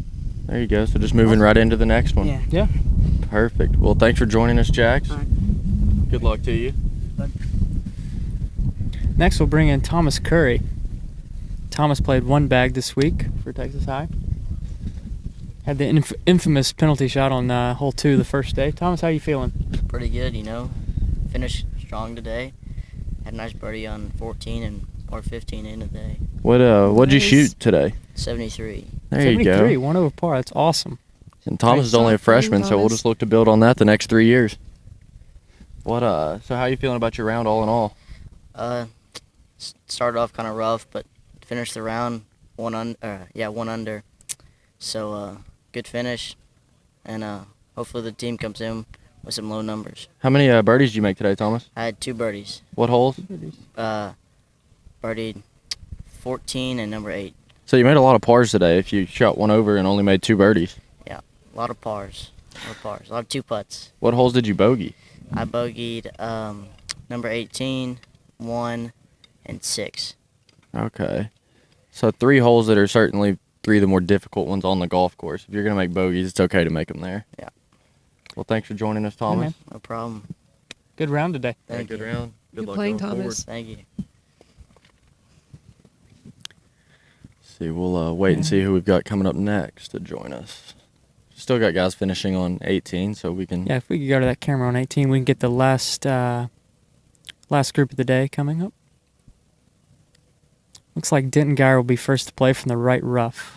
There you go. So just moving right into the next one. Yeah. Yeah. Perfect. Well, thanks for joining us, Jax. All right. Good luck to you. Next, we'll bring in Thomas Curry. Thomas played 1 bag this week for Texas High. Had the infamous penalty shot on hole 2 the first day. Thomas, how you feeling? Pretty good, Finished strong today. Had a nice birdie on 14 and par 15 in the day. What'd you Nice. shoot today? 73. There 73, you go. 1 over par. That's awesome. And Thomas is Nice only a job for you, freshman, so we'll Thomas. just look to build on that the next 3 years. So how you feeling about your round all in all? Started off kind of rough, but finished the round one under. So good finish, and hopefully the team comes in with some low numbers. How many birdies did you make today, Thomas? I had 2 birdies. What holes? Birdied 14 and number 8. So you made a lot of pars today if you shot 1 over and only made 2 birdies. Yeah, a lot of pars. A lot of 2 putts. What holes did you bogey? I bogeyed number 18, 1, and 6. Okay. So 3 holes that are certainly 3 of the more difficult ones on the golf course. If you're going to make bogeys, it's okay to make them there. Yeah. Well, thanks for joining us, Thomas. man. No problem. Good round today. Thank Good you. round. Good luck playing, going forward. Thomas. Thank you. See, we'll wait and see who we've got coming up next to join us. Still got guys finishing on 18, so we can. Yeah, if we could go to that camera on 18, we can get the last group of the day coming up. Looks like Denton Geyer will be first to play from the right rough.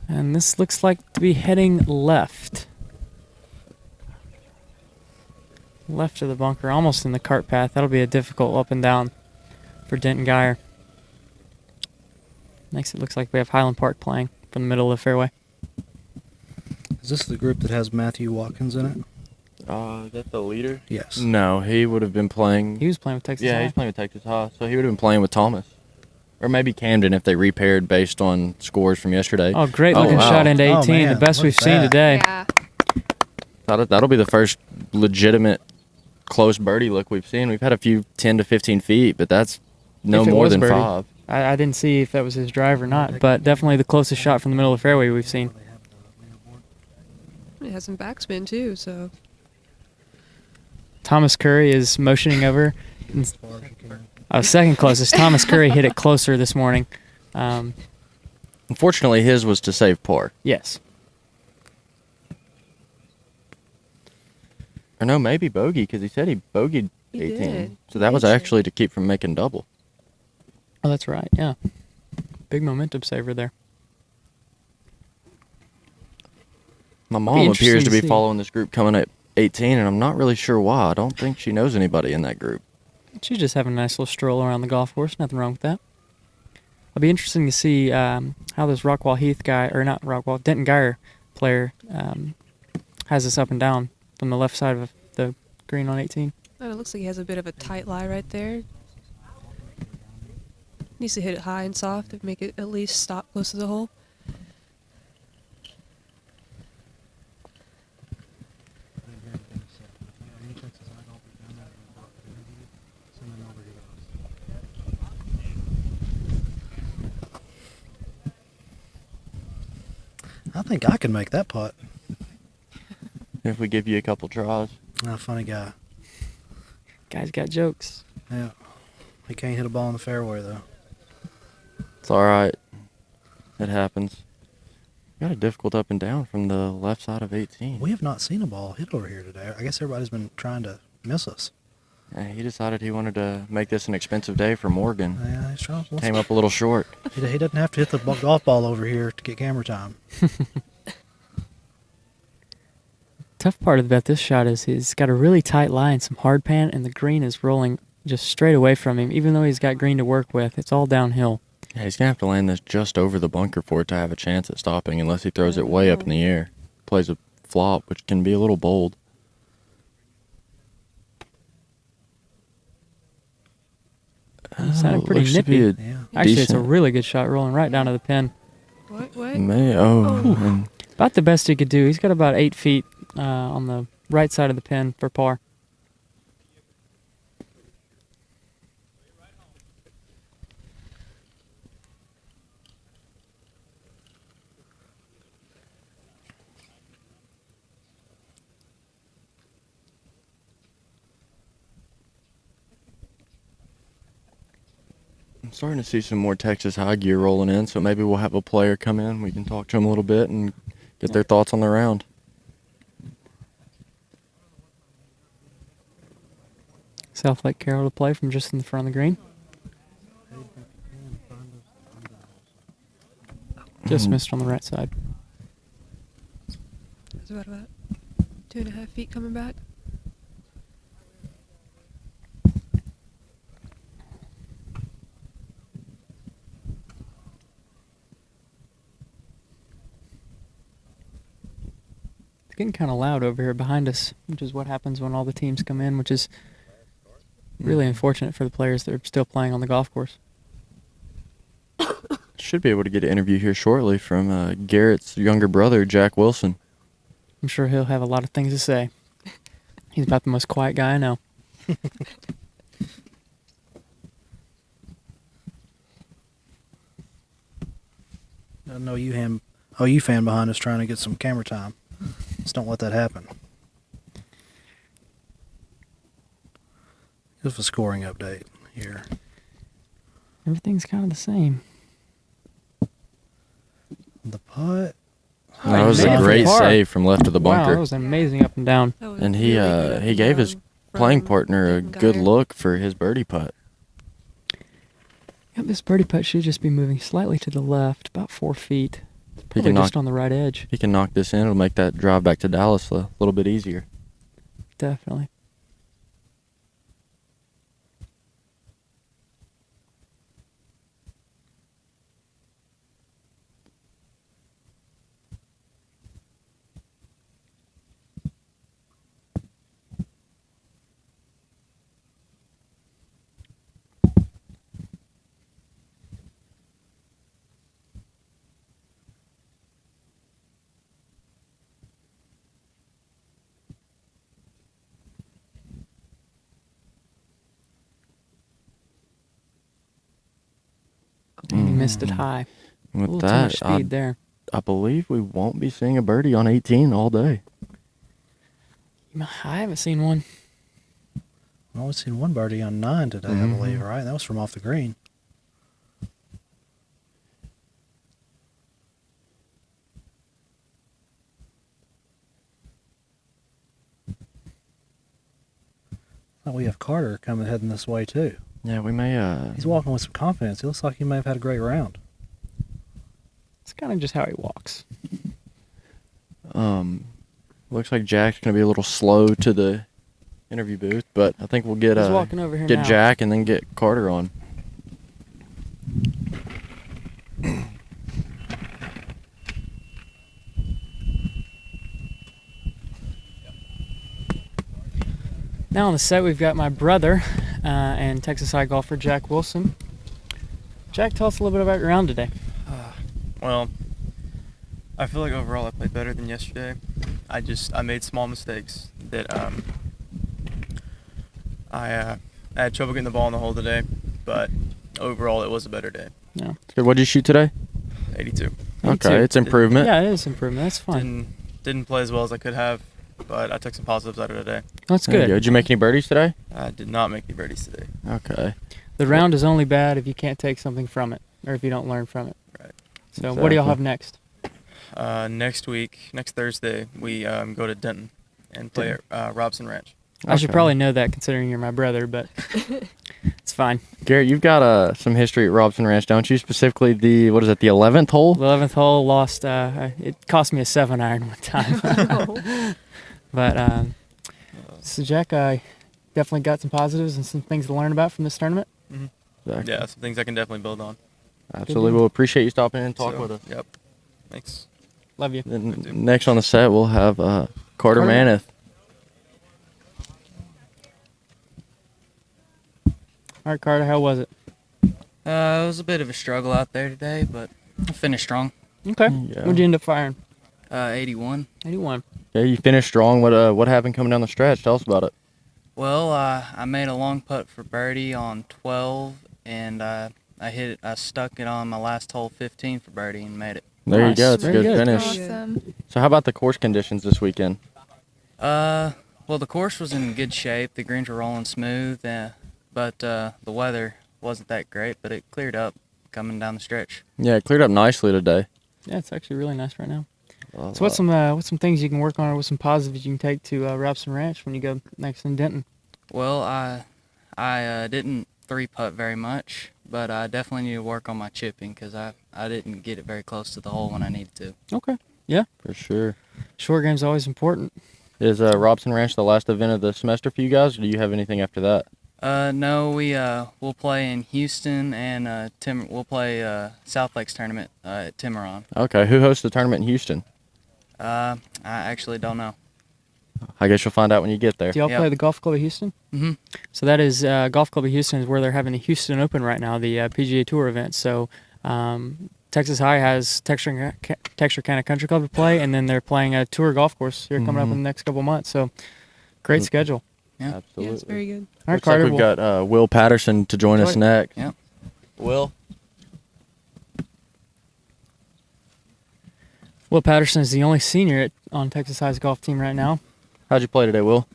And this looks like to be heading left. Left of the bunker, almost in the cart path. That'll be a difficult up and down for Denton Geyer. Next, it looks like we have Highland Park playing from the middle of the fairway. Is this the group that has Matthew Watkins in it? Is that the leader? Yes. No, he would have been playing. He was playing with Texas Yeah, High. he's playing with Texas High, so he would have been playing with Thomas. Or maybe Camden if they repaired based on scores from yesterday. Oh, great Oh, looking wow. shot into 18. Oh, man, the best look we've at seen that. today. Yeah. That'll be the first legitimate close birdie look we've seen. We've had a few 10 to 15 feet, but that's no If it more was than birdie. 5. I didn't see if that was his drive or not, but definitely the closest shot from the middle of the fairway we've seen. It has some backspin too, so Thomas Curry is motioning over. Second closest. Thomas Curry hit it closer this morning. Unfortunately, his was to save par. Yes. Or no, maybe bogey, because he said he bogeyed He 18. did. So He that was mentioned. actually to keep from making double. Oh, that's right. Yeah. Big momentum saver there. My Be mom interesting appears to to be see. following this group coming at 18, and I'm not really sure why. I don't think she knows anybody in that group. She's just having a nice little stroll around the golf course. Nothing wrong with that. It'll be interesting to see how this Rockwall Heath guy, or not Rockwall, Denton Geyer player has this up and down from the left side of the green on 18. Oh, it looks like he has a bit of a tight lie right there. Needs to hit it high and soft to make it at least stop close to the hole. I think I can make that putt. If we give you a couple tries. Ah, funny guy. Guy's got jokes. Yeah. He can't hit a ball in the fairway, though. It's all right. It happens. Got a difficult up and down from the left side of 18. We have not seen a ball hit over here today. I guess everybody's been trying to miss us. He decided he wanted to make this an expensive day for Morgan. Yeah, he's trying. Came up a little short. He doesn't have to hit the golf ball over here to get camera time. Tough part about this shot is he's got a really tight lie and some hard pan, and the green is rolling just straight away from him. Even though he's got green to work with, it's all downhill. Yeah, he's going to have to land this just over the bunker for it to have a chance at stopping, unless he throws it way up in the air. Plays a flop, which can be a little bold. Sounded pretty looks to be nippy. a Yeah. Actually, it's a decent- really good shot rolling right down to the pin. What? What? And About the best he could do. He's got about 8 feet on the right side of the pin for par. I'm starting to see some more Texas high gear rolling in, so maybe we'll have a player come in. We can talk to them a little bit and get their thoughts on the round. South Lake Carroll to play from just in the front of the green. Just missed on the right side. It's about 2.5 feet coming back. It's getting kind of loud over here behind us, which is what happens when all the teams come in, which is really unfortunate for the players that are still playing on the golf course. Should be able to get an interview here shortly from Garrett's younger brother, Jack Wilson. I'm sure he'll have a lot of things to say. He's about the most quiet guy I know. I know OU fan behind us trying to get some camera time. Just don't let that happen. Just a scoring update here. Everything's kind of the same. The putt. That was man, a for great par. save from left of the Wow, bunker. that was amazing up and down. That was And he really good up he and gave his down playing from partner a Denton good Geyer. look for his birdie putt. Yep, this birdie putt should just be moving slightly to the left, about 4 feet. It's He probably can just knock. on the right edge. He can knock this in. It'll make that drive back to Dallas a little bit easier. Definitely. And he missed it high. A With little too much that, speed there. I believe we won't be seeing a birdie on 18 all day. I haven't seen one. I've only seen one birdie on 9 today, I believe, right? That was from off the green. Oh, we have Carter heading this way too. Yeah, we may. He's walking with some confidence. He looks like he may have had a great round. It's kind of just how he walks. Looks like Jack's gonna be a little slow to the interview booth, but I think we'll get He's walking over here get now. Jack and then get Carter on. Now on the set, we've got my brother and Texas High golfer Jack Wilson. Jack, tell us a little bit about your round today. Well, I feel like overall I played better than yesterday. I made small mistakes that I had trouble getting the ball in the hole today, but overall it was a better day. Yeah. Good. What did you shoot today? 82. Okay, it's improvement. Yeah, it is improvement. That's fine. Didn't play as well as I could have, but I took some positives out of today. That's There you good. go. Did you make any birdies today? I did not make any birdies today. Okay. The round is only bad if you can't take something from it, or if you don't learn from it. Right. So what do y'all Exactly. have next? Next Thursday, we go to Denton and play at Robson Ranch. I should Okay. probably know that considering you're my brother, but it's fine. Garrett, you've got some history at Robson Ranch, don't you? Specifically the 11th hole? The 11th hole lost. It cost me a 7-iron one time. But so Jack, definitely got some positives and some things to learn about from this tournament. Exactly. Yeah, some things I can definitely build on. Absolutely. We'll appreciate you stopping in and talking So, with us. Yep. Thanks. Love you. Then next on the set, we'll have Carter Carter. Maneth. All right, Carter, how was it? It was a bit of a struggle out there today, but I finished strong. Okay. Yeah. What'd you end up firing? 81. 81. Yeah, you finished strong. What happened coming down the stretch? Tell us about it. Well, I made a long putt for birdie on 12, and I stuck it on my last hole 15 for birdie and made it. There Nice. you go. It's a Very good good. finish. Awesome. So how about the course conditions this weekend? Well, the course was in good shape. The greens were rolling smooth, but the weather wasn't that great, but it cleared up coming down the stretch. Yeah, it cleared up nicely today. Yeah, it's actually really nice right now. So what's some things you can work on, or what's some positives you can take to Robson Ranch when you go next in Denton? Well, I didn't three-putt very much, but I definitely need to work on my chipping because I didn't get it very close to the hole when I needed to. Okay. Yeah. For sure. Short game's always important. Is Robson Ranch the last event of the semester for you guys, or do you have anything after that? No, we'll play in Houston and we'll play South Lakes tournament at Tiburon. Okay, who hosts the tournament in Houston? I actually don't know. I guess you'll find out when you get there. Do y'all Yep. play the Golf Club of Houston? Mhm. So that is Golf Club of Houston is where they're having the Houston Open right now, the PGA Tour event. So Texas High has Texarkana Country Club to play, and then they're playing a tour golf course here coming up in the next couple months. So great schedule. Yeah. Absolutely. Yeah, it's very good. All right, Looks like Carter. we've got Will Patterson to join us Enjoy it. next. Yep. Will? Will Patterson is the only senior on Texas High's golf team right now. How'd you play today, Will?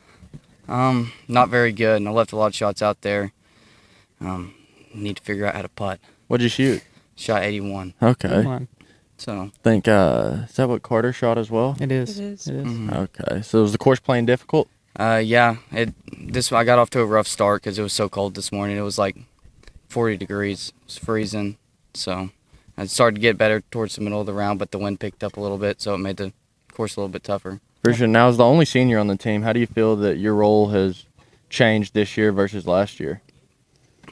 Not very good, and I left a lot of shots out there. Need to figure out how to putt. What'd you shoot? Shot 81. Okay. Come on. So, Think is that what Carter shot as well? It is. It is. It is. mhm. Okay. So was the course playing difficult? Yeah. I got off to a rough start because it was so cold this morning. It was like 40 degrees. It was freezing. So I started to get better towards the middle of the round, but the wind picked up a little bit, so it made the course a little bit tougher. For sure. Now, as the only senior on the team, how do you feel that your role has changed this year versus last year?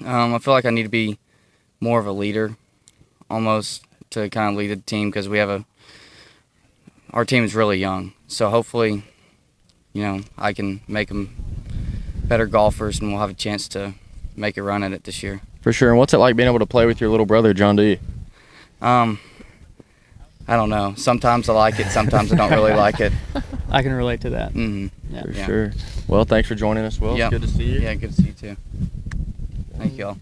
I feel like I need to be more of a leader, almost, to kind of lead the team because our team is really young. So hopefully, I can make them better golfers, and we'll have a chance to make a run at it this year. For sure. And what's it like being able to play with your little brother, John D? I don't know. Sometimes I like it. Sometimes I don't really like it. I can relate to that. Hmm. Yeah. For Yeah. sure. Well, thanks for joining us, Will. Yeah. It's good to see you. Yeah, good to see you too. Thank you all.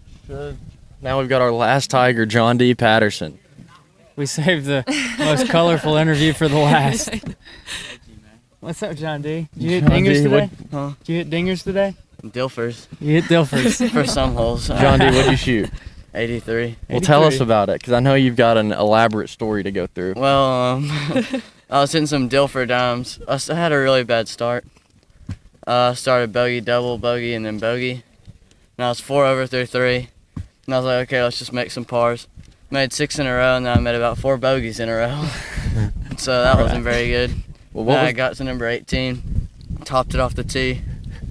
Now we've got our last Tiger, John D. Patterson. We saved the most colorful interview for the last. What's up, John D? Did you hit John dingers D, today? Huh? Did you hit dingers today? Dilfers You hit Dilfers. for some holes. John D, what'd you shoot? 83. Well, tell us 83. about it, because I know you've got an elaborate story to go through. Well, I was hitting some Dilfer dimes. I had a really bad start. Started bogey, double, bogey, and then bogey. And I was 4 over through 3. And I was like, okay, let's just make some pars. Made 6 in a row, and then I made about 4 bogeys in a row. So that wasn't very good. Well, Then I got to number 18, topped it off the tee.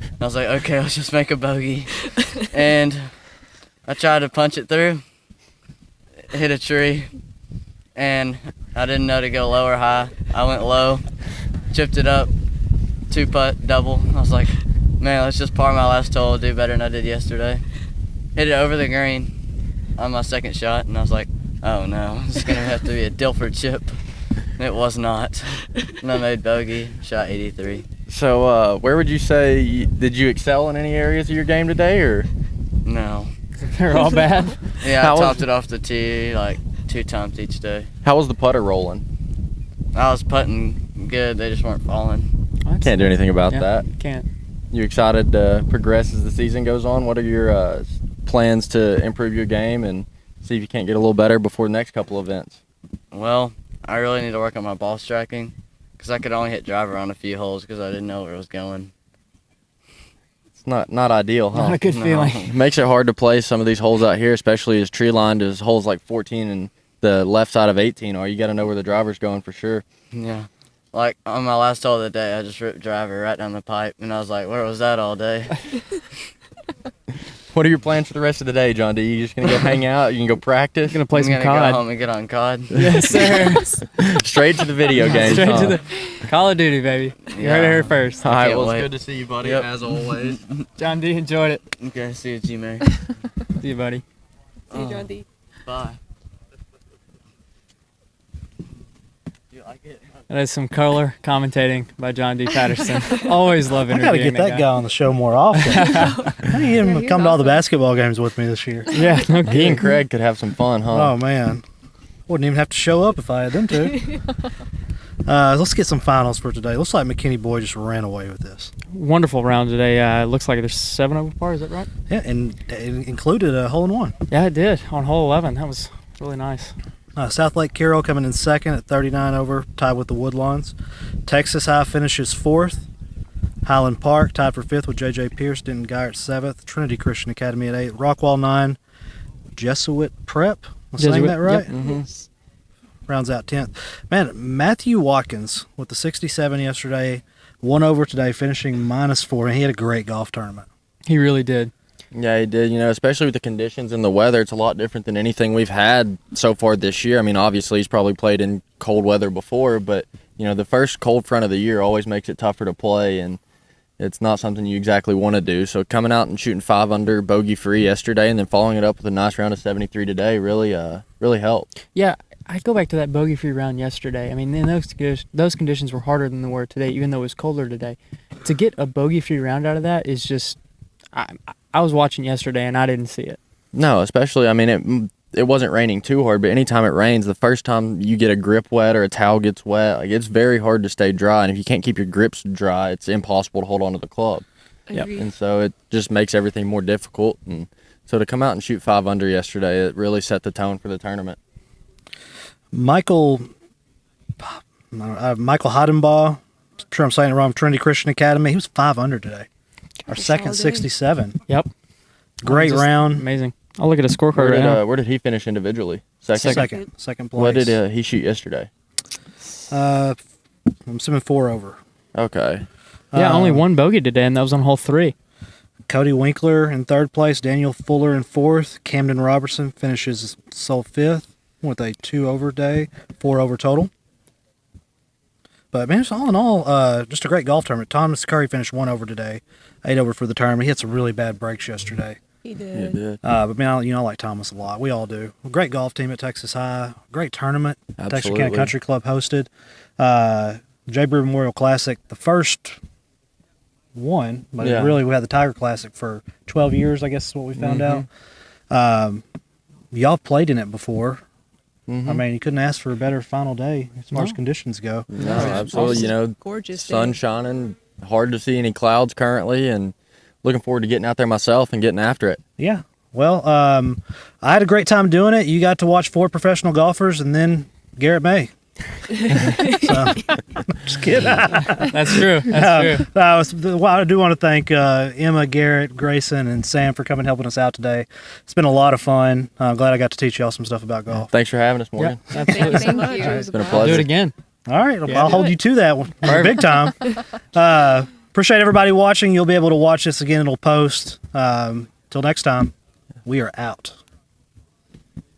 And I was like, okay, let's just make a bogey. And I tried to punch it through, hit a tree, and I didn't know to go low or high. I went low, chipped it up, 2-putt, double. I was like, man, let's just par my last hole, do better than I did yesterday. Hit it over the green on my second shot, and I was like, oh no, this is going to have to be a Dilford chip. And it was not. And I made bogey, shot 83. So where would you say, did you excel in any areas of your game today, or? No. They're all bad? Yeah, I topped it off the tee like 2 times each day. How was the putter rolling? I was putting good, they just weren't falling. Can't do anything about that. Can't. You excited to progress as the season goes on? What are your plans to improve your game and see if you can't get a little better before the next couple events? Well, I really need to work on my ball striking because I could only hit driver on a few holes because I didn't know where it was going. It's not ideal, huh? Not a good feeling. Makes it hard to play some of these holes out here, especially as tree lined as holes like 14 and the left side of 18 are. You got to know where the driver's going for sure. Yeah. Like on my last hole of the day, I just ripped driver right down the pipe, and I was like, where was that all day? What are your plans for the rest of the day, John D? You just gonna go hang out? You can go practice? Gonna play some I'm COD. gonna go home and get on COD. Yes, sir. Straight to the video games. Straight huh? to the Call of Duty, baby. You heard it here first. All right, Can't well, wait. it's good to see you, buddy, Yep. as always. John D enjoyed it. Okay, see you, G-May. See you, buddy. See you, John D. Bye. You like it? That is some color commentating by John D. Patterson. Always love I interviewing got to get that guy on the show more often. I need him to he's come to all the awesome. basketball games with me this year. Yeah, no He kidding. and Craig could have some fun, huh? Oh, man. Wouldn't even have to show up if I had them to. Let's get some finals for today. Looks like McKinney Boy just ran away with this. Wonderful round today. Looks like there's 7 over par. Is that right? Yeah, and it included a hole-in-one. Yeah, it did on hole 11. That was really nice. South Lake Carroll coming in second at 39 over, tied with the Woodlawns. Texas High finishes fourth. Highland Park tied for fifth with J.J. Pierce. Denton Geyer seventh. Trinity Christian Academy at 8. Rockwall 9. Jesuit Prep. Am I saying Jesuit, that right? yep. Mhm. Rounds out 10th. Man, Matthew Watkins with the 67 yesterday, 1 over today, finishing -4, and he had a great golf tournament. He really did. Yeah, he did. You know, especially with the conditions and the weather, it's a lot different than anything we've had so far this year. I mean, obviously he's probably played in cold weather before, but, you know, the first cold front of the year always makes it tougher to play, and it's not something you exactly want to do. So coming out and shooting 5 under, bogey-free yesterday, and then following it up with a nice round of 73 today really helped. Yeah, I go back to that bogey-free round yesterday. I mean, those conditions were harder than they were today, even though it was colder today. To get a bogey-free round out of that is just I was watching yesterday and I didn't see it. No, especially, I mean, it wasn't raining too hard, but anytime it rains, the first time you get a grip wet or a towel gets wet, like, it's very hard to stay dry. And if you can't keep your grips dry, it's impossible to hold on to the club. Agreed. And so it just makes everything more difficult. And so to come out and shoot 5 under yesterday, it really set the tone for the tournament. Michael Heidenbaugh, sure I'm saying it wrong, Trinity Christian Academy, he was 5 under today. Our second solid day. 67. Yep. Great Just round. Amazing. I'll look at a scorecard right now. Where did he finish individually? Second Second place. What did he shoot yesterday? I'm assuming 4 over. Okay. Yeah, only 1 bogey today, and that was on hole 3. Cody Winkler in 3rd place, Daniel Fuller in 4th, Camden Robertson finishes sole 5th with a 2 over day, 4 over total. But man, it's all in all, just a great golf tournament. Thomas Curry finished 1 over today, 8 over for the tournament. He had some really bad breaks yesterday. He did. Yeah, But man, I like Thomas a lot. We all do. Great golf team at Texas High. Great tournament. Texas Absolutely. County Country Club hosted. J. Brewer Memorial Classic, the first one, but Yeah. really we had the Tiger Classic for 12 years, I guess is what we found out. Y'all played in it before. Mhm. I mean, you couldn't ask for a better final day as far as No. conditions go. No, absolutely. You know, Gorgeous day. sun shining, hard to see any clouds currently, and looking forward to getting out there myself and getting after it. Yeah. Well, I had a great time doing it. You got to watch 4 professional golfers and then Garrett May. So, just kidding. That's true. That's true. Well, I do want to thank Emma, Garrett, Grayson, and Sam for coming and helping us out today. It's been a lot of fun. I'm glad I got to teach y'all some stuff about golf. Thanks for having us, Morgan. Yeah, absolutely. Thank you. you. It's been a pleasure. Do it again. All right, Yeah. I'll hold you to that one. Big time. Appreciate everybody watching. You'll be able to watch this again. It'll post. Till next time, we are out.